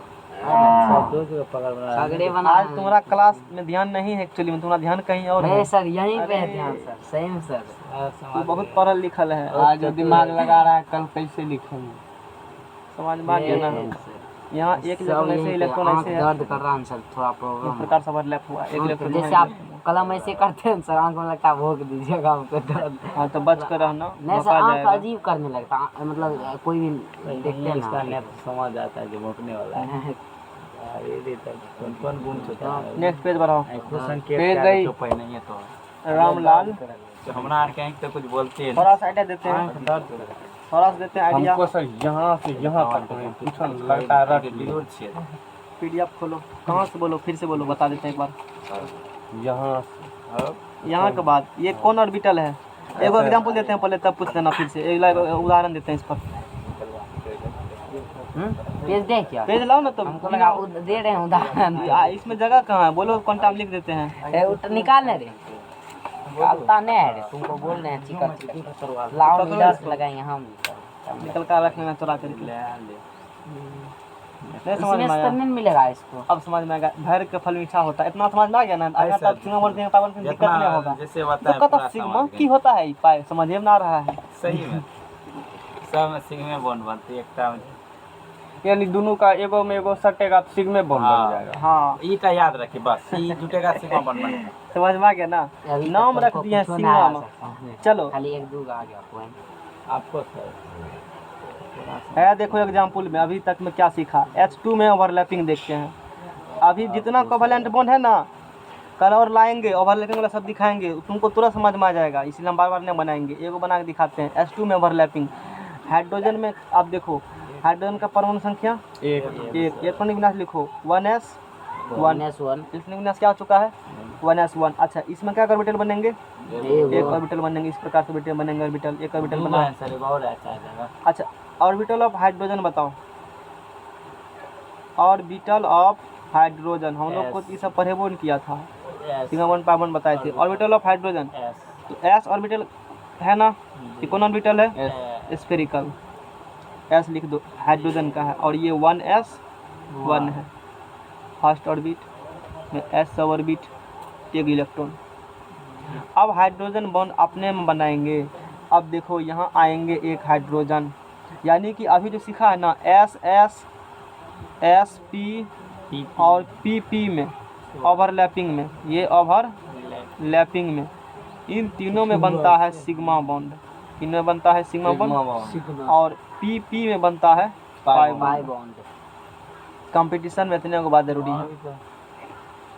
दो जगह पकड़ बना, सगड़े बना। आज तुम्हारा क्लास में ध्यान नहीं है, एक्चुअली में तुम्हारा ध्यान कहीं और है। नहीं सर, यहीं पे है ध्यान सर, सही में सर, तू बहुत पढ़ल लिखल है, आज जो दिमाग लगा रहा है कल कैसे लिखेंगे, समझ में आ गया ना। यहाँ एक इलेक्ट्रॉन ऐसे, इलेक्ट्रॉन ऐसे है, दर्द कर रहा है सर, थोड़ा इस प्रॉब्लम। प्रकार से ओवरलैप हुआ, एक इलेक्ट्रॉन जैसे आप कलम ऐसे करते हैं सर, आंख में लगता है भोग दीजिएगा हमको दर्द। हाँ तो बच कर रहना, नहीं सर, भोंका आंख जाएगा। अजीब करने लगता, मतलब कोई भी देखते हैं इसका ना, नेट समझ आता है जो भोंकने वाला है, अरे कौन कौन गुण होता है। नेक्स्ट पेज बढ़ाओ, पेज नहीं तो पहले नहीं है तो रामलाल तो हमरा आर के तो कुछ बोलते हैं, थोड़ा सा आइडिया देते हैं, थोड़ा सा देते हैं आइडिया। सर यहाँ से यहाँ तक पूछन लगता है रट लियो छे, PDF खोलो, कहाँ से बोलो, फिर से बोलो, बता देते हैं एक बार। यहाँ अब यहाँ के बाद ये कौन ऑर्बिटल है, एक एग्जांपल देते हैं पहले, तब पूछ लेना फिर से, एक उदाहरण देते हैं इस पर। पेज दे क्या? पेज लाओ ना, तो हमको लगा दे रहे हैं उदाहरण। इसमें जगह कहाँ है, बोलो कौन टाइम लिख देते हैं। निकालने रे, निकालता नहीं है रे, तुमको बोल रहे हैं चिकन लाओ, इधर से लगाएंगे हम, निकल कर रख लेना चुरा करके। नहीं समझ में इसमें आया, नहीं मिलेगा इसको। अब समझ में आएगा, धैर्य का फल मीठा होता है, इतना समझ में आ गया ना। आगे तक सिग्मा बोलते हैं पावन दिक्कत नहीं होगा। जैसे तो होता है कहता पूरा सिग्मा समझ की गए। होता है, पाए समझ में आ रहा है। सही में सब में सिग्मा बॉन्ड बनती है, एकटा में यानी दोनों का एगो में एगो सटेगा तो सिग्मा बॉन्ड हाँ। बन जाएगा। हाँ, ईटा याद रखिए बस, ई जुटेगा सिग्मा बॉन्ड बनेगा। समझ में आ गया ना। अभी नाम तक रख तुमको दिए हैं कुछो सिग्मा नहीं आ में। सकता है। चलो खाली एक दो आ गया पॉइंट। आपको सर है, देखो एग्जाम्पल में अभी तक में क्या सीखा। H2 में ओवरलैपिंग देखते हैं। अभी जितना कोवैलेंट बॉन्ड है ना, कल और लाएंगे ओवरलैपिंग वाला सब दिखाएंगे, तुमको तुरंत समझ में आ जाएगा, इसलिए हम बार बार नहीं बनाएंगे, एगो बना के दिखाते हैं। H2 में ओवरलैपिंग। हाइड्रोजन में आप देखो, हाइड्रोजन का परमाणु संख्या एक एक, इलेक्ट्रॉनिक विन्यास लिखो 1s 1, -1 इलेक्ट्रॉनिक विन्यास क्या हो चुका है 1s1। अच्छा, इसमें क्या ऑर्बिटल बनेंगे, एक ऑर्बिटल बनेंगे, इस प्रकार से ऑर्बिटल बनेंगे, ऑर्बिटल एक ऑर्बिटल बना। आंसर है, बहुत अच्छा है। अच्छा, ऑर्बिटल ऑफ हाइड्रोजन बताओ, ऑर्बिटल ऑफ हाइड्रोजन हम लोग को ये सब पढ़ेबो नहीं किया था, सिग्मा बॉन्ड पाई बॉन्ड बताए थे। ऑर्बिटल ऑफ हाइड्रोजन, तो s ऑर्बिटल है ना, ये कौन ऑर्बिटल है, स्फेरिकल, s लिख दो, हाइड्रोजन का है, और ये 1s1 है, फर्स्ट ऑर्बिट में s सब ऑर्बिट, एक इलेक्ट्रॉन। अब हाइड्रोजन बॉन्ड अपने में बनाएंगे। अब देखो यहाँ आएंगे एक हाइड्रोजन, यानी कि अभी जो सीखा है ना, S S P और PP में ओवरलैपिंग में, ये ओवरलैपिंग में, इन तीनों में बनता है सिग्मा बॉन्ड, इनमें बनता है सिग्मा बॉन्ड, और PP में बनता है पाई पाई बॉन्ड। बॉन्ड कंपटीशन में इतने को बात जरूरी है,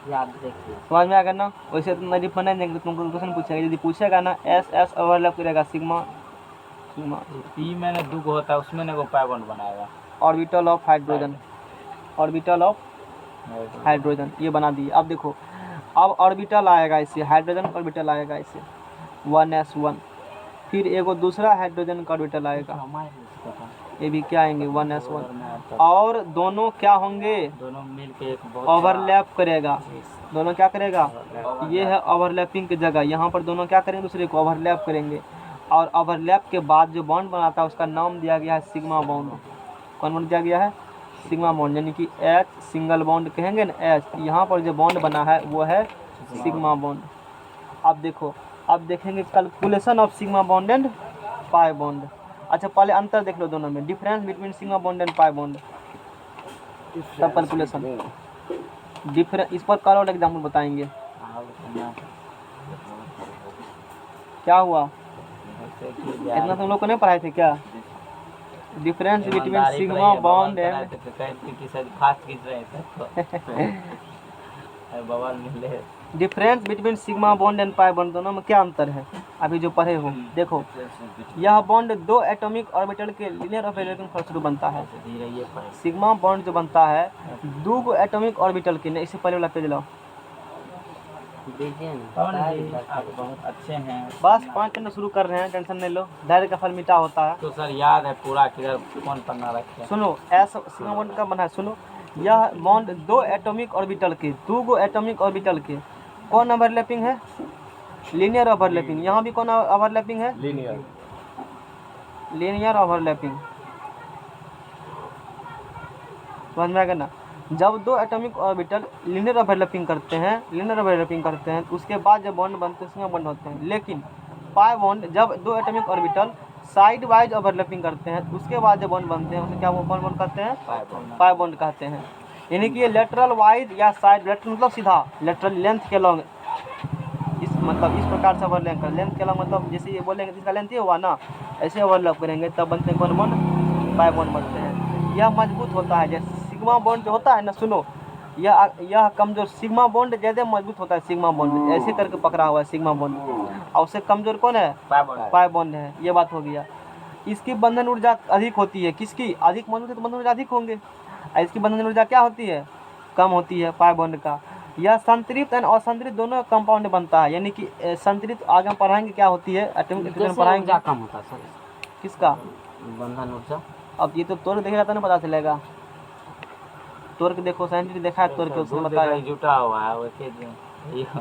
याद रखिए। समझ में आ गया ना। वैसे तुम नजदीक बना देंगे, तुमको क्वेश्चन पूछेगा, यदि पूछेगा ना S ओवरलैप करेगा सिग्मा सिग्मा पी मैंने दो को होता है, उसमें ने को पाई बॉन्ड बनाएगा। Orbital of hydrogen, orbital of hydrogen ये बना दिए। अब देखो, अब ऑर्बिटल आएगा इससे, हाइड्रोजन ऑर्बिटल आएगा इससे 1s1, फिर एगो दूसरा हाइड्रोजन का ऑर्बिटल आएगा, ये भी क्या आएंगे 1s1, और दोनों क्या होंगे, दोनों मिल के एक बहुत ओवरलैप करेगा, दोनों क्या करेगा, ये है ओवरलैपिंग की जगह, यहाँ पर दोनों क्या करेंगे, दूसरे को ओवरलैप करेंगे, और ओवरलैप के बाद जो बॉन्ड बनाता है उसका नाम दिया गया है सिग्मा बॉन्ड। कौन बॉन्ड दिया गया है, सिग्मा बॉन्ड, यानी कि H सिंगल बॉन्ड कहेंगे ना, H, यहाँ पर जो बॉन्ड बना है वो है सिग्मा बॉन्ड। अब देखो, अब देखेंगे calculation of sigma bond and pi bond. अच्छा, पहले अंतर देख लो दोनों में, difference between sigma bond and pi bond, सब कैलकुलेशन डिफरेंस, इस पर कल और एग्जाम्पल बताएंगे। क्या हुआ, इतना तुम लोग को नहीं पढ़ाए थे क्या, difference between sigma bond and fast खींच रहे थे बवाल मिले। Difference between sigma bond and pi bond, दोनों में क्या अंतर है अभी जो पढ़े हो। देखो, यह बॉन्ड दो एटॉमिक ऑर्बिटल के लीनियर ओवरलैपिंग फलस्वरूप बनता है। सिग्मा बॉन्ड जो बनता है दो गो एटॉमिक ऑर्बिटल के, नहीं इससे पहले वाला पेज लाओ, दीजिए ना, आप बहुत अच्छे हैं। बस 5 मिनट शुरू कर रहे हैं, टेंशन नहीं लो, धैर्य का फल मीठा होता है। तो सर याद है पूरा, किधर कौन पन्ना रखे। सुनो, ऐसा सिग्मा बॉन्ड का बना है, सुनो, यह बॉन्ड दो एटॉमिक ऑर्बिटल के, दो गो एटॉमिक ऑर्बिटल के कौन ओवरलैपिंग है, लीनियर ओवरलैपिंग। यहाँ भी कौन ओवरलैपिंग है, लीनियर। लीनियर ओवरलैपिंग, समझ में आ गया ना। जब दो एटॉमिक ऑर्बिटल लीनियर ओवरलैपिंग करते हैं, तो उसके बाद जब बॉन्ड बनते हैं सिग्मा बॉन्ड होते हैं। लेकिन पाई बॉन्ड, जब दो atomic orbital side wise overlapping करते हैं, तो उसके बाद जब बॉन्ड बनते हैं उसे क्या वो कौन बॉन्ड कहते हैं, पाई बॉन्ड कहते हैं। यानी कि ये लेटरल वाइज या साइड, लेटरल मतलब सीधा, लेटरल लेंथ के लॉन्ग, इस मतलब इस प्रकार से ओवरलैप कर, लेंथ के लॉन्ग मतलब जैसे ये बोलेंगे जिसका लेंथ ये हुआ ना, ऐसे ओवरलैप करेंगे तब बनते हैं कौन बॉन्ड, पाई बॉन्ड बनते हैं। यह मजबूत होता है, जैसे सिग्मा बॉन्ड जो होता है ना, सुनो, यह कमजोर, सिग्मा बॉन्ड ज़्यादा मजबूत होता है, सिग्मा बॉन्ड ऐसे करके पकड़ा हुआ है सिग्मा बॉन्ड, और उससे कमजोर कौन है, पाई बॉन्ड है। ये बात हो गया। इसकी बंधन ऊर्जा अधिक होती है, किसकी अधिक मजबूत है तो बंधन ऊर्जा अधिक होंगे, और इसकी बंधन ऊर्जा क्या होती है कम होती है पाई बॉन्ड का। यह संतृप्त एंड असंतृप्त दोनों कंपाउंड बनता है, यानी कि संतृप्त आगे हम पढ़ाएंगे क्या होती है, एटॉमिक कैसे पढ़ाएंगे। ऊर्जा कम होता है सर? किसका? बंधन ऊर्जा। अब ये तो तोड़ देखेगा तो ना पता चलेगा। तोड़ के देखो, साइंटिस्ट देखा है तोड़ के, उसने बताया। जुटा हुआ है वैसे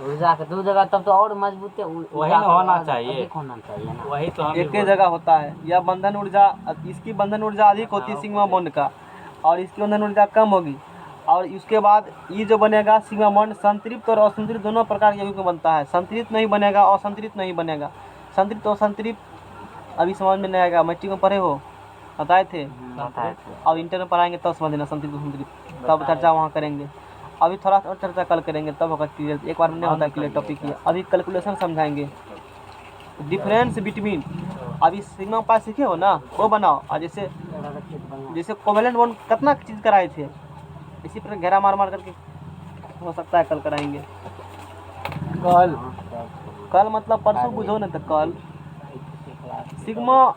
ऊर्जा के दो जगह तब तो और मजबूत है। वही ना होना चाहिए। अधिक होना चाहिए ना। वही तो हम एक ही जगह होता है। यह बंधन ऊर्जा, इसकी बंधन ऊर्जा अधिक होती है सिग्मा बॉन्ड का, और इसकी बंधन ऊर्जा कम होगी। और उसके बाद ये जो बनेगा सिग्मा बॉन्ड संतृप्त और असंतृप्त दोनों प्रकार के यौगिक में बनता है। संतृप्त नहीं बनेगा, असंतृप्त नहीं बनेगा। संतृप्त और असंतृप्त अभी समझ में नहीं आएगा, मैट्रिक में पढ़े हो, बताए थे। और इंटर में पढ़ाएंगे तब समझना संतृप्त असंतृप्त, तब चर्चा वहाँ करेंगे। अभी थोड़ा और चर्चा कल करेंगे, तब होगा क्लियर। एक बार में नहीं होता क्लियर टॉपिक ये। अभी कैलकुलेशन समझाएंगे, डिफरेंस बिटवीन। अभी सिग्मा पाई सीखे हो ना, वो बनाओ। और जैसे कोवेलेंट बॉन्ड कितना चीज़ कराए थे, इसी पर घेरा मार मार करके हो सकता है कल कराएंगे। कल मतलब परसों बुझो ना, तो कल सिग्मा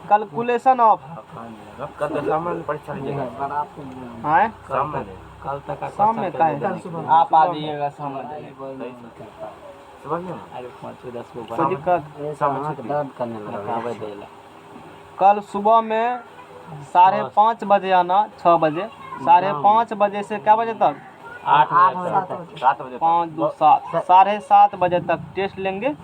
कैलकुलेशन ऑफ हाँ कल तक शाम में का है। आप आ जाइएगा शाम में। कोई दिक्कत? दर्द करने लगा। कल सुबह में 5:30 बजे आना, 6 बजे, 5:30 बजे से क्या बजे तक? 8 बजे 7 बजे 5 2 7 7:30 बजे तक टेस्ट लेंगे।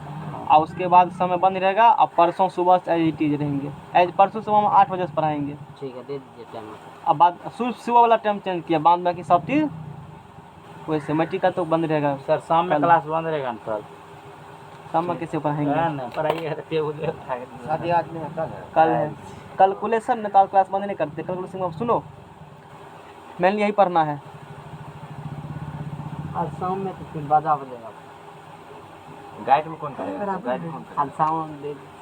और उसके बाद समय बंद रहेगा। अब परसों सुबह से एज टीज रहेंगे। एज परसों सुबह में 8 बजे से पढ़ाएंगे। ठीक है, दे दीजिए टाइम। अब बाद सुबह वाला टाइम चेंज किया, बाद बाकी सब चीज़ वैसे। मैट्रिक का तो बंद रहेगा। सर शाम में क्लास बंद रहेगा ना सर? शाम में कैसे पढ़ाएंगे? पढ़ाइए कल है कैलकुलेशन में, कल क्लास बंद नहीं करते। कैलकुलेशन में सुनो, मेनली यही पढ़ना है। आज शाम में तो फिर बजा बजेगा। गाइड में कौन करेगा? गाइड में कौन आज शाम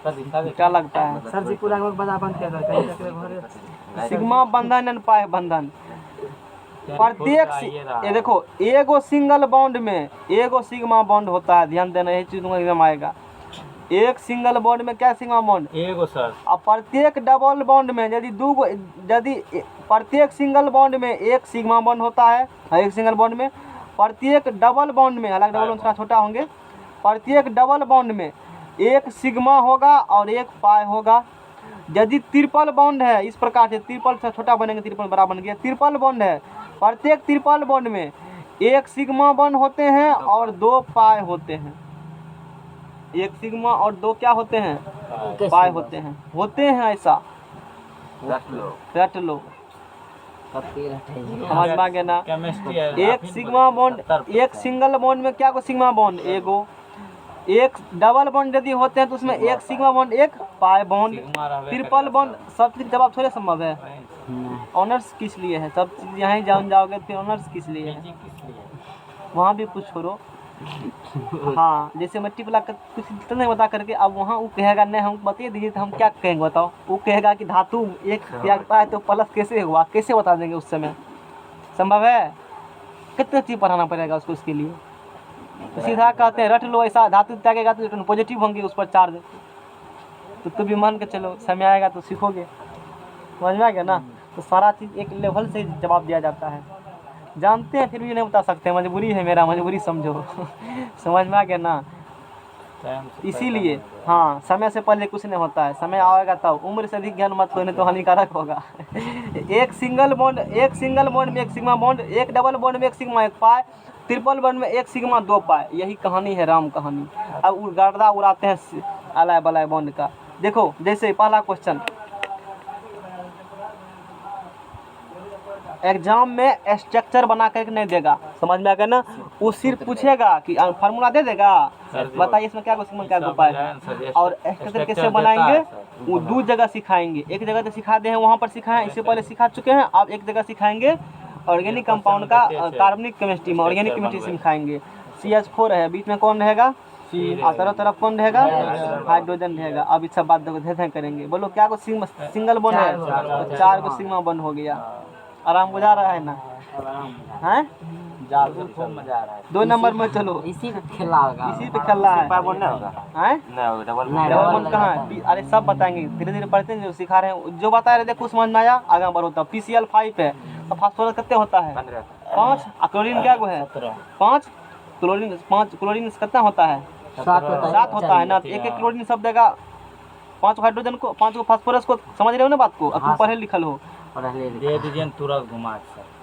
करेगा? क्या लगता है? सर जी पूरा बजा बंद कर दो। सिग्मा बंधन एंड पाई बंधन प्रत्येक ये देखो, एगो सिंगल बॉन्ड में एगो सिग्मा बॉन्ड होता है। ध्यान देना, यही चीज एग्जाम आएगा। एक सिंगल बॉन्ड में क्या सिग्मा बॉन्ड? एगो सर। अब प्रत्येक डबल बॉन्ड में यदि प्रत्येक सिंगल बॉन्ड में एक सिग्मा बॉन्ड होता है, एक सिंगल बॉन्ड में। प्रत्येक डबल बॉन्ड में, हालांकि डबल बॉन्ड थोड़ा छोटा होंगे, प्रत्येक डबल बॉन्ड में एक सिग्मा होगा और एक पाई होगा। यदि ट्रिपल बॉन्ड है, इस प्रकार से, ट्रिपल से छोटा बनेंगे, ट्रिपल बड़ा बन गया। ट्रिपल बॉन्ड है, प्रत्येक ट्रिपल बॉन्ड में एक सिग्मा बॉन्ड होते हैं और 2 पाई होते हैं। एक सिग्मा और 2 क्या होते हैं? पाई होते हैं ऐसा। रट लो, समझ में आ गया ना? केमिस्ट्री है। एक सिग्मा बॉन्ड, एक सिंगल बॉन्ड में क्या को सिग्मा बॉन्ड एगो। एक डबल बॉन्ड यदि होते हैं तो उसमें एक सिग्मा बॉन्ड एक पाई बॉन्ड। ट्रिपल बॉन्ड सब चीज जवाब थोड़े संभव है। ऑनर्स किस लिए है? सब चीज यहाँ जान जाओगे फिर ऑनर्स किस लिए है? वहाँ भी कुछ छोड़ो। हाँ, जैसे मैट्रिक वाला कुछ तो नहीं बता करके अब वहाँ वो कहेगा नहीं, हम बता दीजिए तो हम क्या कहेंगे बताओ। वो कहेगा कि धातु एक त्यागता है तो प्लस कैसे हुआ, कैसे बता देंगे उस समय? संभव है? कितने चीज पढ़ाना पड़ेगा उसको उसके लिए? तो सीधा कहते हैं रट लो, ऐसा धातु त्यागेगा तो पॉजिटिव होंगे उस पर चार्ज। तो भी मान के चलो, समय आएगा तो सीखोगे। समझ में आ गया ना? तो सारा चीज़ एक लेवल से जवाब दिया जाता है। जानते हैं फिर भी नहीं बता सकते, मजबूरी है मेरा, मजबूरी समझो। समझ में आ गया ना? इसीलिए हाँ, समय से पहले कुछ नहीं होता है। समय आएगा तब। उम्र से अधिक ज्ञान मत लो, नहीं तो हानिकारक होगा। एक सिंगल बॉन्ड में एक सिग्मा बॉन्ड, एक डबल बॉन्ड में एक सिग्मा एक पाई, ट्रिपल बॉन्ड में एक सिग्मा 2 पाई। यही कहानी है, राम कहानी। अब गर्दा उड़ाते हैं अलाय बलाय बॉन्ड का। देखो, जैसे पहला क्वेश्चन एग्जाम में स्ट्रक्चर बना करके नहीं देगा, समझ में आ गया ना? वो सिर्फ पूछेगा कि फार्मूला दे देगा, बताइए इसमें क्या क्या उपाय है। और स्ट्रक्चर कैसे बनाएंगे वो 2 जगह सिखाएंगे। एक जगह तो सिखा दे हैं, वहाँ पर सिखाएं, इससे पहले सिखा चुके हैं। अब एक जगह सिखाएंगे ऑर्गेनिक कंपाउंड का, कार्बनिक केमिस्ट्री में ऑर्गेनिक केमिस्ट्री सिखाएंगे। CH4 है, बीच में कौन रहेगा? और चारों तरफ कौन रहेगा? हाइड्रोजन रहेगा। अब इस सब बात ध्यान करेंगे। बोलो क्या को सिंगल बॉन्ड है? तो 4 को सिग्मा बॉन्ड हो गया। आराम बुझा रहा है ना? हैं? 2 नंबर में चलो, इसी पे खेला होगा। इसी पे खेलना है। हैं? डबल डबल बॉन्ड कहाँ है? अरे सब बताएंगे, धीरे धीरे पढ़ते हैं, जो सिखा रहे हैं। जो बता रहे देखो समझ में आया, आगे बढ़ो। तब PCl5 है, तो फास्फोरस कितने होता है 5, और क्लोरीन क्या को है 5, क्लोरीन कितना होता है 7 होता है ना। तो एक क्लोरीन सब देगा 5 हाइड्रोजन को, 5 फास्फोरस को। समझ रहे हो ना बात को? अब तुम हाँ, पढ़े लिखल हो। दे दीजिए न तुरंत घुमा के सर।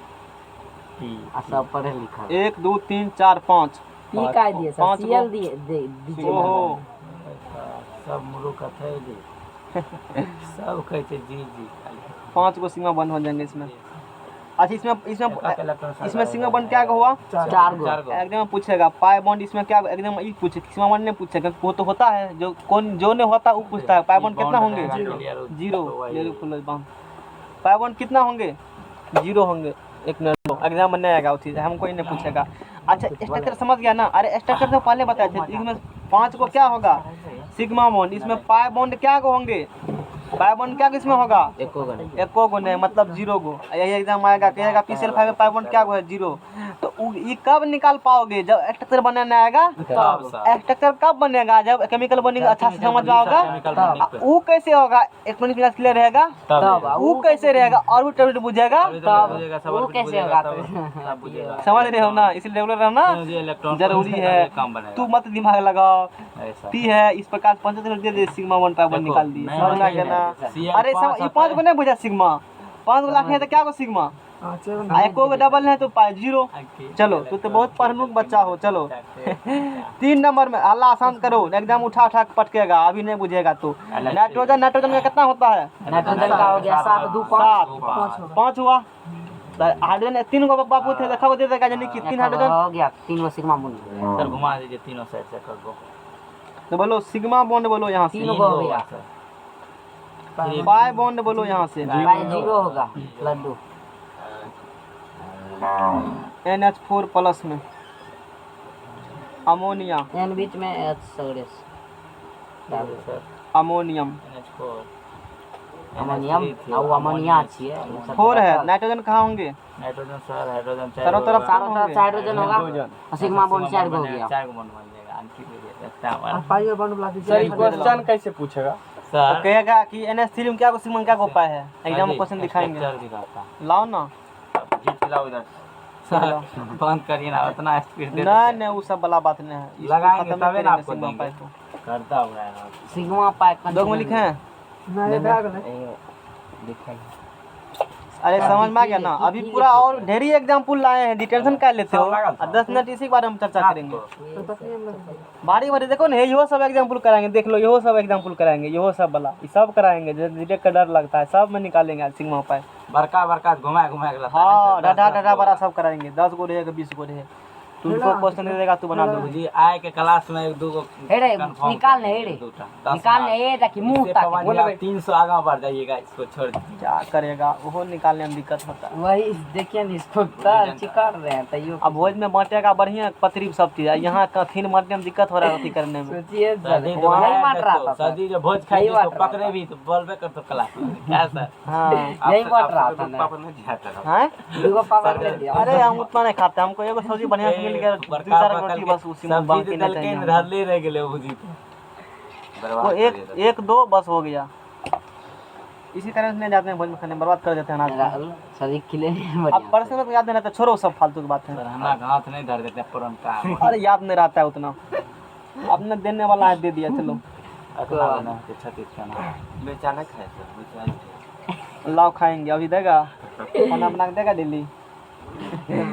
सब पढ़े लिखा 1 2 3 4 5 पी का दिए सर, पाँच सीएल गो। दिए दीजिए। ओहो सब मुरुख है जी। सब कहते जी जी खाली 5 को सिग्मा बंद हो जाएंगे इसमें। अच्छा इसमें सिग्मा बंद क्या हुआ 4 गो। एकदम पूछेगा पाई बॉन्ड इसमें क्या एकदम ये पूछे सिग्मा बॉन्ड नहीं पूछेगा, वो तो होता है जो कौन जो नहीं होता वो पूछता है। पाई बॉन्ड कितना होंगे 0 पाई बॉन्ड कितना होंगे 0 होंगे। एक मिनट एग्जाम में नहीं आएगा वो चीज़, हमको ही नहीं पूछेगा। अच्छा स्ट्रक्चर समझ गया ना? अरे स्ट्रक्चर तो पहले बताए थे। इसमें 5 को क्या होगा सिग्मा बॉन्ड, इसमें पाई बॉन्ड क्या को होंगे पाई बॉन्ड क्या इसमें होगा एको गो नहीं, मतलब 0 गो। यही एग्जाम आएगा कहेगा PCl5 में पाई बॉन्ड क्या गो है 0। तो ये कब निकाल पाओगे जब स्ट्रक्चर बनाने आएगा। स्ट्रक्चर कब बनेगा जब केमिकल बनेगा अच्छा से समझ में आओगा। वो कैसे होगा इलेक्ट्रॉनिक क्लास क्लियर रहेगा तब वो कैसे रहेगा और वो टैबलेट बुझेगा तब वो कैसे होगा समझ रहे हो ना? इसलिए रेगुलर रहना जरूरी है। तू मत दिमाग लगाओ टी है इस प्रकार 75 दे दे सिग्मा 1 पाई बॉन्ड निकाल दी। समझ में आ गया ना? अरे ये 5 को नहीं बुझा सिग्मा 5 को लाख है तो क्या को सिग्मा एको को डबल है तो पाई 0। चलो तू तो बहुत पढ़नुक बच्चा हो। चलो 3 नंबर में अल्लाह आसान करो एग्जाम उठा उठा के पटकेगा अभी नहीं बुझेगा तो। नाइट्रोजन का कितना होता है नाइट्रोजन का हो गया 7 2 5 5 हुआ। हाइड्रोजन 3 को बापू थे देखा दे देगा यानी कि 3 हाइड्रोजन हो गया 3 गो सिग्मा बॉन्ड। सर घुमा दीजिए तीनों साइड से कर दो। तो बोलो सिग्मा बॉन्ड बोलो यहाँ से 3 गो हो गया पाई बॉन्ड बोलो यहाँ से पाई 0 होगा लड्डू NH4 प्लस में अमोनिया एन बीच में सगड़े अमोनियम अमोनियम और अमोनिया छिए 4 है। नाइट्रोजन कहाँ होंगे नाइट्रोजन सर हाइड्रोजन चारों तरफ चारों तरफ हाइड्रोजन होगा और सिग्मा बॉन्ड 4 गो हो गया। 4 को बन जाएगा अंकित दे सकता है पाई बॉन्ड बुला सर ये क्वेश्चन कैसे पूछेगा तो सर। कहेगा कि NH3 में क्या को सिग्मा क्या को पाए है एग्जाम में क्वेश्चन दिखाएंगे लाओ ना जीत लाओ इधर सर बंद करिए ना उतना स्पीड दे नहीं वो सब वाला बात नहीं है इसको लगाएंगे खत्म तभी नहीं ना करेंगे आपको सिग्मा देंगे। पाई को। करता हुआ है सिग्मा पाई दो में लिखे हैं दिखाई अरे समझ में आ गया ना? अभी पूरा और ढेरी एग्जाम्पल लाए हैं डिटेंशन क्या लेते हो। 10 मिनट इसी के बारे में चर्चा करेंगे बारी बारी। देखो ना यो सब एग्जाम्पल कराएंगे देख लो यो सब एग्जाम्पल कराएंगे यो सब वाला ये सब कराएंगे जो डिटेक्ट का डर लगता है सब में निकालेंगे सिग्मा पाई। बड़का घुमा हाँ ढाढा बड़ा सब कराएंगे 10 गो रहेगा 20 गो रहे तुमको क्वेश्चन दे देगा तू बना दो। जी आए के क्लास में एक दो को हेरे निकाल ले हेरे निकाल ले ये ताकि मुंह तक बोले 300 आगे बढ़ जाइएगा इसको छोड़ दीजिए। क्या करेगा वो निकालने में दिक्कत होता है। वही देखिए ना इसको चिकार रहे हैं तैयो अब भोज में बांटेगा बढ़िया पतरी सब चीज यहाँ कथीन बांटने में दिक्कत हो रहा है अथी करने में। सोचिए सर्दी वही बांट रहा था सर्दी जो भोज खाई तो पकड़े भी तो बोलबे कर तो क्लास में क्या सर। हाँ यही बांट रहा था ना पापा नहीं जाता था हैं दूगो पकड़ ले दिया। अरे हम उतना नहीं खाते हमको एगो सब्जी बढ़िया से मिल गया 2-4 रोटी बस उसी में बाकी नहीं चाहिए हमको। धरले रह गेले भुजी वो एक दो बस हो गया। इसी तरह से नहीं जाते हैं भोज में खाने बर्बाद कर देते हैं अनाज को। शरीर खिले अब पर्सनल में तो याद नहीं रहता छोड़ो सब फालतू की बात है। सर हमरा हाथ नहीं धर देते पुरनका अरे याद नहीं रहता है उतना अपने देने वाला है दे दिया चलो अगला ना के छत्तीस का ना बेचाना खाए सर लाओ खाएंगे अभी देगा खाना बना के देगा डेली।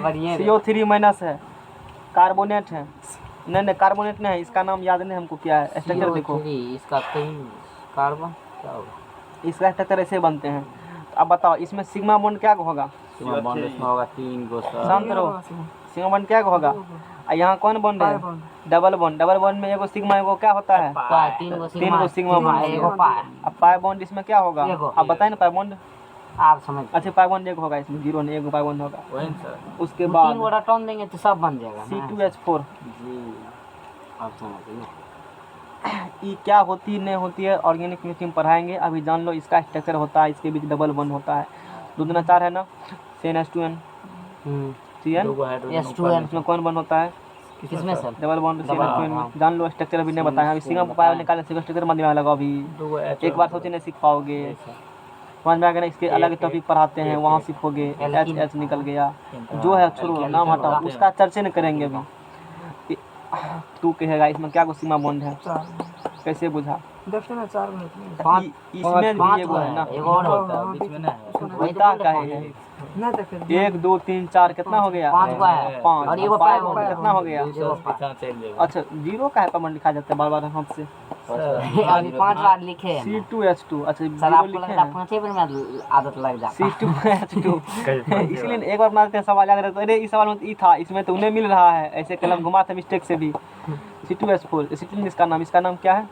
बढ़िया CO3 माइनस है कार्बोनेट है नहीं कार्बोनेट नहीं है इसका नाम याद नहीं हमको क्या है स्ट्रक्चर देखो इसका कहीं कार्बन क्या होगा इसका स्ट्रक्चर ऐसे बनते हैं। अब बताओ इसमें सिग्मा बॉन्ड क्या होगा सिग्मा बॉन्ड इसमें होगा 3 गो सर। शांत रहो सिग्मा बॉन्ड क्या होगा और यहाँ कौन बॉन्ड है डबल बॉन्ड में एगो सिग्मा एगो क्या होता है पाई 3 गो सिग्मा बॉन्ड एगो पाई अब पाई बॉन्ड इसमें क्या होगा अब बताए ना पाई बॉन्ड आप समझ अच्छा पाई बॉन्ड एक होगा इसमें 0 नहीं एगो पाई बॉन्ड होगा। वही सर उसके 3 बाद गो रटन देंगे तो सब बन जाएगा ना। C2H4 जी आप समझ ये क्या होती नहीं होती है ऑर्गेनिक केमिस्ट्री में पढ़ाएंगे। अभी जान लो इसका स्ट्रक्चर होता है इसके बीच डबल बॉन्ड होता है 2 दूना 4 है ना CnH2n CN S2n इसमें कौन बॉन्ड होता है किसमें सर डबल बॉन्ड CnH2n में जान लो स्ट्रक्चर अभी नहीं बताया अभी सिग्मा पाई निकालने से स्ट्रक्चर मत दिमाग लगाओ अभी एक बार सोचे नहीं सीख पाओगे। समझ में आ गया ना। इसके अलग टॉपिक पढ़ाते हैं, वहाँ शिफ्ट हो गए, एच निकल गया, जो है छोड़ो, नाम हटाओ, उसका चर्चा नहीं करेंगे अभी। तू कहेगा इसमें क्या को सीमा बॉन्ड है, कैसे बुझा? देखते ना 4 मिनट में पाँच इसमें भी एगो है ना, एगो और होता है बीच में ना होता का है। ना देखे 1 2 3 4 कितना हो गया? 5 का है 5 और एगो पाई पाई बॉन्ड बॉन्ड कितना हो गया? अच्छा जीरो का है पेमेंट लिखा जाता है बार बार हाथ से। अभी 5 बार लिखे हैं ना। C2H2 अच्छा सर जीरो आपको लिखे लगता है हैं 5 बार में आदत लग जाता है। C2H2 इसलिए एक बार बनाते हैं सवाल याद रहता है, अरे इस सवाल में तो ई था, इसमें तो उन्हें मिल रहा है, ऐसे कलम घुमा था मिस्टेक से भी। C2H4 एसिटिलीन इसका नाम क्या है?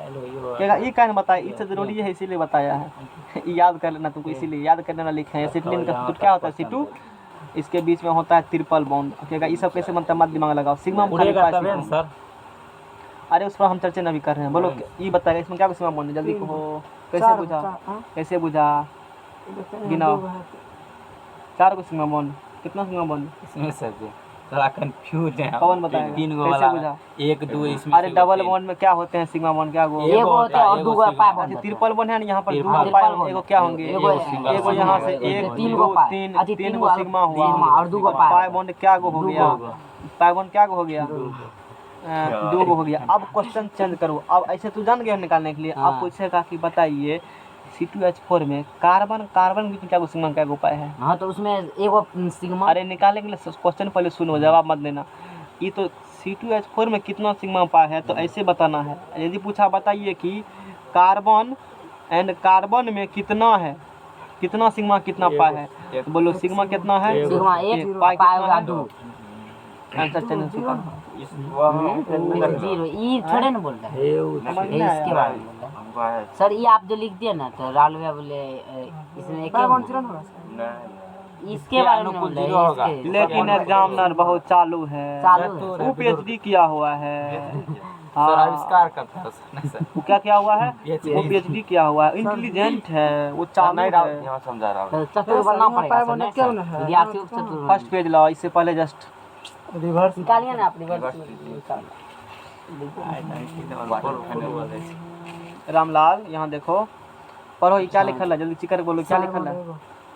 क्या ये कहना बताया, इससे जरूरी है इसीलिए बताया है। याद कर लेना तुमको, इसीलिए याद करने वाला लिखे हैं। एसिटिलीन का तो क्या होता है C2, इसके बीच में होता है ट्रिपल बॉन्ड। क्या ये सब कैसे बनता है, मत दिमाग लगाओ। सिग्मा सर अरे उस पर हम चर्चा नहीं कर रहे हैं। बोलो ये बताएगा इसमें क्या सिग्मा बॉन्ड है, जल्दी कहो। कैसे बुझा, कैसे बुझा? गिनाओ 4 को सिग्मा बॉन्ड, कितना सिग्मा बॉन्ड? इसमें सर जी थोड़ा कंफ्यूज है। कौन बताएगा? 3 गो कैसे वाला बुझा? 1 2 इसमें अरे डबल बॉन्ड में क्या होते हैं सिग्मा बॉन्ड? क्या गो एगो होता है और 2 पाई बॉन्ड होता है। ट्रिपल बॉन्ड है ना, यहाँ पर 2 ट्रिपल पाई बॉन्ड। एगो क्या होंगे? एगो यहाँ से 1 तीन 2 गो पाई। 3 अच्छा, 3 तीन गो गो सिग्मा हुआ, सिग्मा और 2 गो पाई पाई बॉन्ड क्या गो हो गया? पाई बॉन्ड क्या गो हो गया? 2 गो हो गया। अब क्वेश्चन चेंज करो, अब ऐसे तू जान गया निकालने के लिए। अब पूछेगा कि बताइए C2H4 में कार्बन के बीच में क्या गो सिग्मा, क्या गो पाई है? हाँ तो उसमें एगो सिग्मा। अरे निकालने के लिए क्वेश्चन पहले सुनो, जवाब मत देना। ये तो C2H4 में कितना सिग्मा पाई है, तो ऐसे बताना है। यदि पूछा बताइए कि कार्बन एंड कार्बन में कितना है, कितना सिग्मा कितना पाई है, तो बोलो सिग्मा कितना है? सिग्मा 1 पाई पाई कितना होगा है? 2 आंसर चेंज हो चुका है। 0। ये थोड़े ना बोल रहे हैं, समझ में ये आया? इसके बारे में बोल रहे हैं। सर ये आप जो लिख दिए ना तो राहुल भैया बोले इसमें एक इसके बारे में बोल रहे हैं, इसके लेकिन एग्जामिनर बहुत चालू है, चालू है। वो PhD किया हुआ है। सर आविष्कार करता है सर। नहीं सर वो क्या किया हुआ है? PhD वो PhD किया हुआ है, इंटेलिजेंट है, वो चालू है। यहाँ समझा रहा हूँ। तो चतुर बनना पड़ेगा सर, नहीं सर? विद्यार्थियों को चतुर फर्स्ट पेज लाओ, इससे पहले जस्ट रिवर्स निकालिए ना आप रिवर्स निकालिए। रामलाल यहाँ देखो, पढ़ो ये क्या लिखल है, जल्दी चिकर बोलो क्या लिखल है?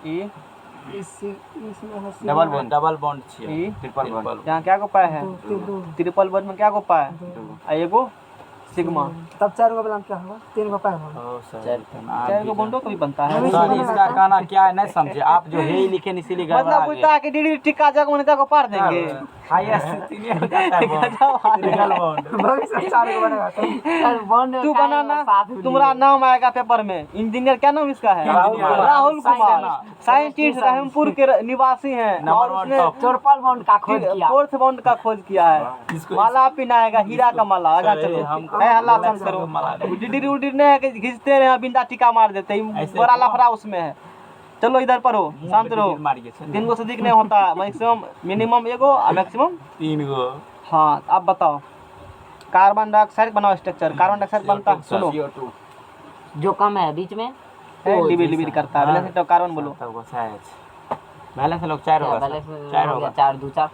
E double bond E triple bond यहाँ क्या को पाए है? ट्रिपल बॉन्ड में क्या को पाए? आ एगो सिग्मा। तब 4 गो वाला क्या होगा? 3 गो पाए होगा। 4 गो बॉन्डो कभी बनता है। सर इसका कहना क्या है नहीं समझे आप, जो है ही लिखे इसीलिए गड़बड़ा मतलब बुझता कि डीडी टिक्का जग उन्हें को पार देंगे। सर बॉन्ड तू बनाना, तुम्हारा नाम आएगा पेपर में। इंजीनियर क्या नाम इसका है? राहुल कुमार, साइंटिस्ट रहमपुर के निवासी हैं, और उसने ट्रिपल बॉन्ड का खोज किया। 4th बॉन्ड का खोज किया है। माला पिनाएगा, हीरा का माला। आगा चलो, ऐ हल्ला संग करो। डिडीर उडीर नहीं है, घिसते रहे बिंदा टिका मार देते, बड़ा लफड़ा उसमें है। चलो इधर पढ़ो, शांत रहो। 3 गो से अधिक नहीं होता, मैक्सिमम मिनिमम एगो और मैक्सिमम 3 गो। हाँ अब बताओ, कार्बन डाइऑक्साइड बनाओ स्ट्रक्चर। कार्बन डाइऑक्साइड बनता, सुनो, जो कम है बीच में लिबिड करता है। पहले से तो कार्बन बोलो। पहले से लोग 4 होगा, 4 होगा। 4 2 4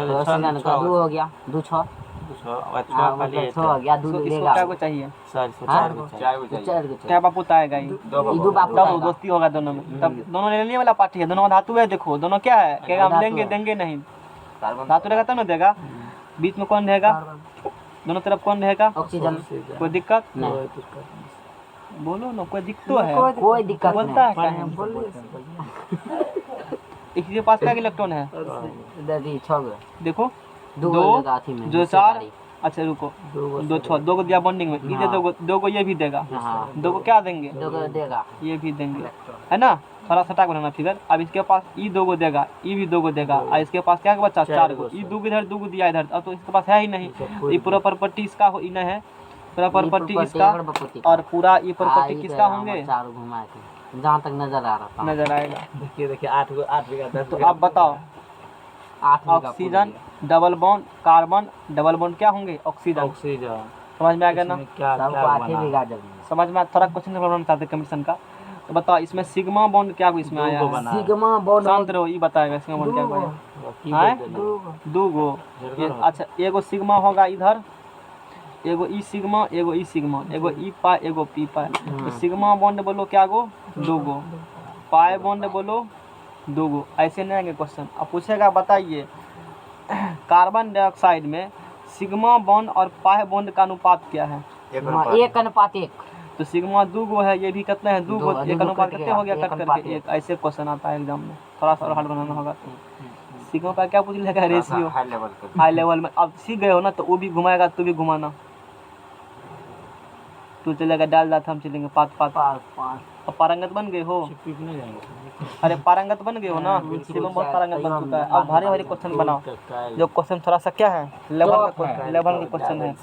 ऑक्सीजन का 2 हो गया, 2 6 मतलब 6 हो गया, 2 इसको देगा। क्या को चाहिए? सर हाँ? 4 गो 4 क्या बापू आएगा? ये दो बापू तब आएगा। दोस्ती होगा दोनों में, तब दोनों लेने वाला पार्टी है। दोनों धातु है, देखो दोनों क्या है, क्या हम धातु देंगे है। देंगे नहीं। धातु रहेगा तब ना देगा। बीच में कौन रहेगा? दोनों तरफ कौन रहेगा? ऑक्सीजन कोई दिक्कत? नहीं, बोलो ना, कोई दिक्कत तो है? कोई दिक्कत बोलता नहीं। है इसके पास क्या इलेक्ट्रॉन है? 6 गो देखो 2 दो, लेगा अथी में जो 4, अच्छा रुको, 2 6 2 को दिया बॉन्डिंग में, ये दो को ये भी देगा। हाँ 2 को क्या देंगे? 2 गो देगा। ये भी देंगे, है ना? थोड़ा सटाक बनाना फिगर। अब इसके पास ई 2 गो देगा, ई भी 2 गो देगा, और इसके पास क्या बचा? 4 गो। ई 2 इधर 2 गो दिया इधर, अब तो इसके पास है ही नहीं। ये पूरा प्रॉपर्टी इसका हो, इन्हें है पूरा प्रॉपर्टी इसका, और पूरा ये प्रॉपर्टी किसका होंगे? 4 घुमा के जहाँ तक नजर आ रहा था। नजर आएगा। देखिए 8 गो 8 बीघा 10। तो आप बताओ, 8 oxygen double bond, carbon double bond क्या होंगे? ऑक्सीजन। ऑक्सीजन समझ में आ गया ना? क्या सबको 8 बीघा जमीन। समझ में? थोड़ा क्वेश्चन बनाना चाहते कंपटीशन का, तो बताओ इसमें सिग्मा बॉन्ड क्या को इसमें आया है? सिग्मा बॉन्ड शांत रहो, ये बताएगा सिग्मा बॉन्ड क्या को आया है? 2 गो। अच्छा एगो सिग्मा होगा इधर, एगो ई सिग्मा, एगो ई सिग्मा, एगो ई पाई, एगो पी पाई। तो सिग्मा बॉन्ड बोलो क्या गो, 2 गो। पाई बॉन्ड बोलो 2 गो। ऐसे नहीं आएंगे क्वेश्चन। अब पूछेगा बताइए कार्बन डाइऑक्साइड में सिग्मा बॉन्ड और पाई बॉन्ड का अनुपात क्या है? 1:1। तो सिग्मा 2 गो है, ये भी कितने हैं 2 गो, दो एक गो अनुपात कट कितने गया, हो गया, एक कट अनुपात करके एक। ऐसे क्वेश्चन आता है एग्जाम में, थोड़ा सा और हार्ड बनाना होगा। तो सिग्मा का क्या पूछ लेगा, रेशियो हाई लेवल में। अब सीख गए हो ना, तो वो भी घुमाएगा, तू भी घुमाना। तू चलेगा डाल दात, हम चलेंगे पात पात। अब पारंगत बन गए हो, पीटने जाएंगे। अरे पारंगत बन गए हो ना, शिवम बहुत पारंगत बन चुका है। अब भारी भारी क्वेश्चन बनाओ, जो क्वेश्चन थोड़ा सा क्या है, लेवल के क्वेश्चन है।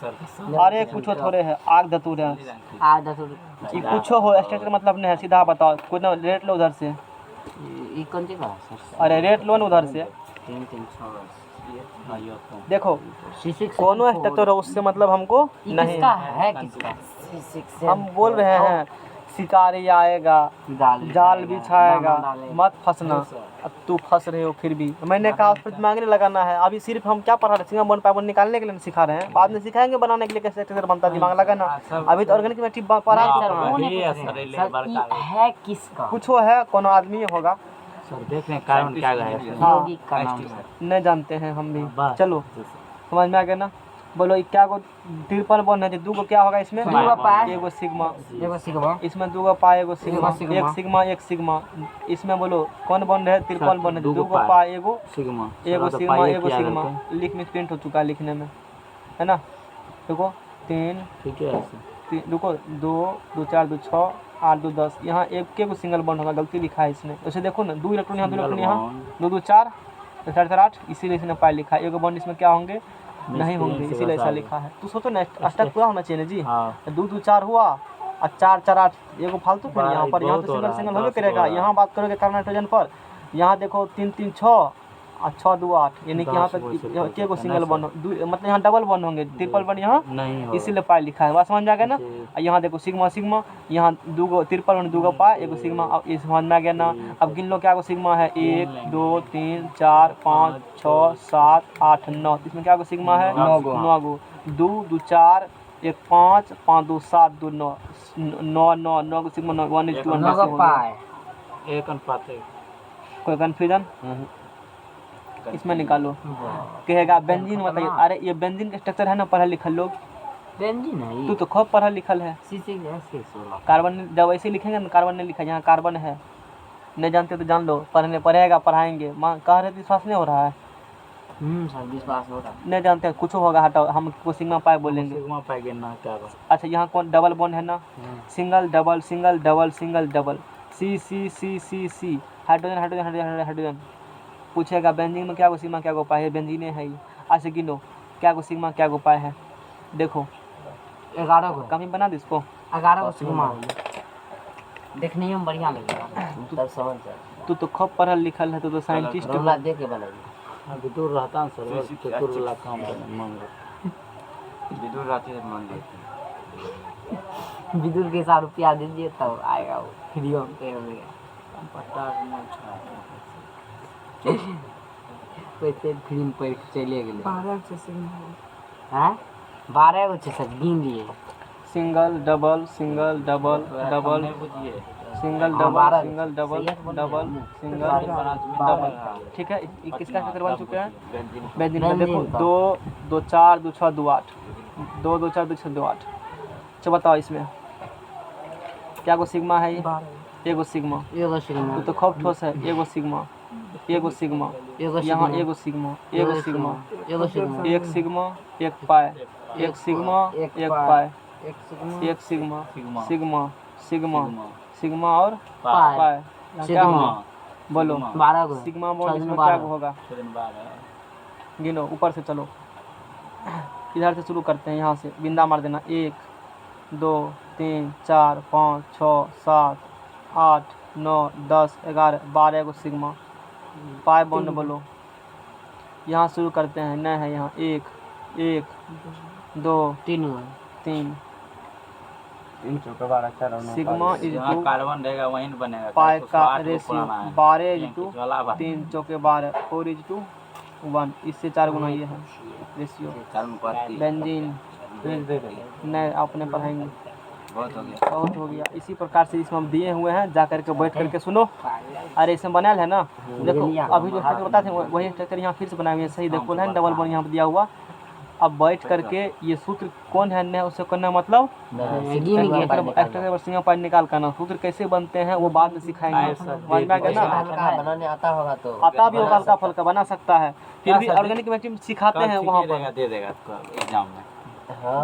अरे कुछ थोड़े है, आग धतूर है, ये कुछ हो स्ट्रक्चर मतलब नहीं है। सीधा बताओ, कोई ना रेट लो उधर से। ये कौन सी का है सर? अरे रेट लो ना उधर से। 3 देखो C6 कोनो स्ट्रक्चर हो उससे मतलब हमको नहीं किसका है किसका? हम बोल रहे हैं शिकारी आएगा, जाल बिछाएगा, मत फंसना। अब तू फंस रहे हो फिर भी। मैंने कहा उस पर दिमाग नहीं लगाना है। अभी सिर्फ हम क्या पढ़ा रहे हैं, सिंगम बॉन्ड पाइबॉन्ड निकालने के लिए सिखा रहे हैं, बाद में सिखाएंगे बनाने के लिए कैसे स्ट्रक्चर बनता है, दिमाग लगाना। अभी तो ऑर्गेनिक मैट्रिक पढ़ा है किसका? कुछ है, कोनो आदमी होगा, सर देख रहे हैं कार्बन क्या है। यौगिक का नाम है। नहीं जानते हैं हम भी। चलो समझ में आ गया ना। बोलो ये क्या को ट्रिपल बॉन्ड है, 2 गो क्या होगा इसमें, 2 गो पाई, एगो सिग्मा, एगो सिग्मा, इसमें 2 गो पाई, एगो सिग्मा, सिग्मा। एक सिग्मा एक सिग्मा। इसमें बोलो कौन बॉन्ड है, ट्रिपल बॉन्ड है, 2 गो पाई, एगो सिग्मा, एगो सिग्मा, एगो सिग्मा। लिख में प्रिंट हो चुका है लिखने में, है ना। देखो 3 ठीक है। देखो 2 2 4 2 6 8 2 10, यहाँ एक के को सिंगल बॉन्ड होगा, गलती लिखा है इसने। वैसे देखो ना 2 इलेक्ट्रॉन यहाँ, 2 इलेक्ट्रॉन यहाँ, 2 2 4 4 4 8, इसीलिए इसने पाई लिखा है। एगो बॉन्ड इसमें क्या होंगे, नहीं होंगे, इसीलिए ऐसा लिखा है। तू सोचो ना अष्टक पूरा होना चाहिए ना जी। 2 2 4 हुआ और 4 4 8, एगो फालतू फिर यहाँ पर, यहाँ तो सिंगल सिंगल होबे करेगा। यहाँ बात करोगे कार्बन नाइट्रोजन पर, यहाँ देखो 3 3 6 और 6 2 8, यानी कि यहाँ पे के को सिंगल बॉन्ड, मतलब यहाँ डबल बॉन्ड होंगे, ट्रिपल बॉन्ड यहाँ नहीं, इसीलिए पाई लिखा है। बात समझ में आ गया ना। यहाँ देखो सिग्मा सिग्मा, यहाँ 2 गो ट्रिपल बॉन्ड, 2 गो पाई, एगो सिग्मा। अब ये समझ में आ गया ना। अब गिन लो क्या को सिग्मा है, 1 2 3 4 5 6 7 8 9, इसमें क्या को सिग्मा है, 9 गो। 2 2 4 1 5 5 2 7 2 9 9 9 9 को सिग्मा 9 1:1 एक अनुपात। कोई कन्फ्यूजन इसमें निकालो। कहेगा बेंजीन बताइए, अरे ये बेंजीन का स्ट्रक्चर है ना, पढ़ा लिखल लोग। बेंजीन है तू तो खूब पढ़ा लिखल है। C6H6 कार्बन जब ऐसे लिखेंगे ना, कार्बन नहीं लिखा, यहाँ कार्बन है। नहीं जानते तो जान लो, पढ़ेगा पढ़ाएंगे। माँ कह रहे विश्वास नहीं हो रहा है। सर विश्वास हो रहा है। नहीं जानते कुछ होगा, हटाओ, हम सिग्मा पाई बोलेंगे। सिग्मा पाएंगे ना क्या। अच्छा यहाँ कौन डबल बॉन्ड है ना, single double single double single double, C C C C C, hydrogen hydrogen hydrogen hydrogen. पूछेगा बेंजीन में क्या गो सिग्मा क्या गो पाई है, बेंजीने है ये। अच्छा गिनो क्या गो सिग्मा क्या गो पाई है, देखो 11 गो। कमी बना दे इसको, 11 गो सिग्मा। देखने में बढ़िया लगेगा तब समझ जाए। तू तो खूब पढ़ल लिखल है, तू तो साइंटिस्ट है। रोला दे के बनाइए। विदुर रहता सर, विदुर वाला काम मांग विदुर रहती है मान लेते। विदुर के साथ रुपया दीजिए तब आएगा वो फ्री में पैसे फिल्म पर चले गए। 12 गो सर गिन लिए। Single double single double double single double single double double single double. ठीक है, ये किसका स्ट्रक्चर बन चुके हैं, बेंजीन का। देखो 2 2 4 2 6 2 8, 2 2 4 2 6 2 8। अच्छा बताओ इसमें क्या को सिग्मा है, एगो सिग्मा। तो तो खूब ठोस है, एगो सिग्मा एगो सिग्मा, यहाँ एगो सिग्मा एगो सिग्मा, एक सिग्मा एक पाई, एक सिग्मा एक पाई, एक सिग्मा सिग्मा सिग्मा सिग्मा और पाई। क्या होगा बोलो, 12 गो। सिग्मा बॉन्ड इसमें क्या होगा, गिनो ऊपर से। चलो इधर से शुरू करते हैं, यहाँ से बिंदा मार देना। 1 2 3 4 5 6 7 8 9 10 11 12 गो सिग्मा। पाई बॉन्ड बोलो, यहाँ शुरू करते हैं, नहीं है यहाँ 1 1 2 3 सिग्मा इज टू कार्बन रहेगा वहीं बनेगा। पाई का रेशियो 12 इज टू 3 चौके 12 4 इज टू 1, इससे 4 गुना ये है रेशियो। बेंजीन भेज दे रहे नहीं अपने पढ़ाएंगे, बहुत हो गया। बहुत हो गया। इसी प्रकार से इसमें हम दिए हुए हैं, जा करके बैठ करके सुनो। अरे इसमें बनाया है ना, देखो अभी जो स्ट्रक्चर बताते हैं वही स्ट्रक्चर यहाँ फिर से बनाए हुए हैं, सही देखो है डबल बॉन्ड यहाँ पे दिया हुआ। अब बैठ करके ये सूत्र कौन है न उससे करना मतलब एक्स्ट्रा सिंगल पॉइंट निकाल करना। सूत्र कैसे बनते हैं वो बाद में सिखाएंगे, समझ में आ गया ना। बनाने आता होगा तो आता भी होगा, हल्का फुल्का बना सकता है, फिर भी ऑर्गेनिक मैथमेटिक्स सिखाते हैं वहाँ पर। दे देगा आपको एग्जाम में।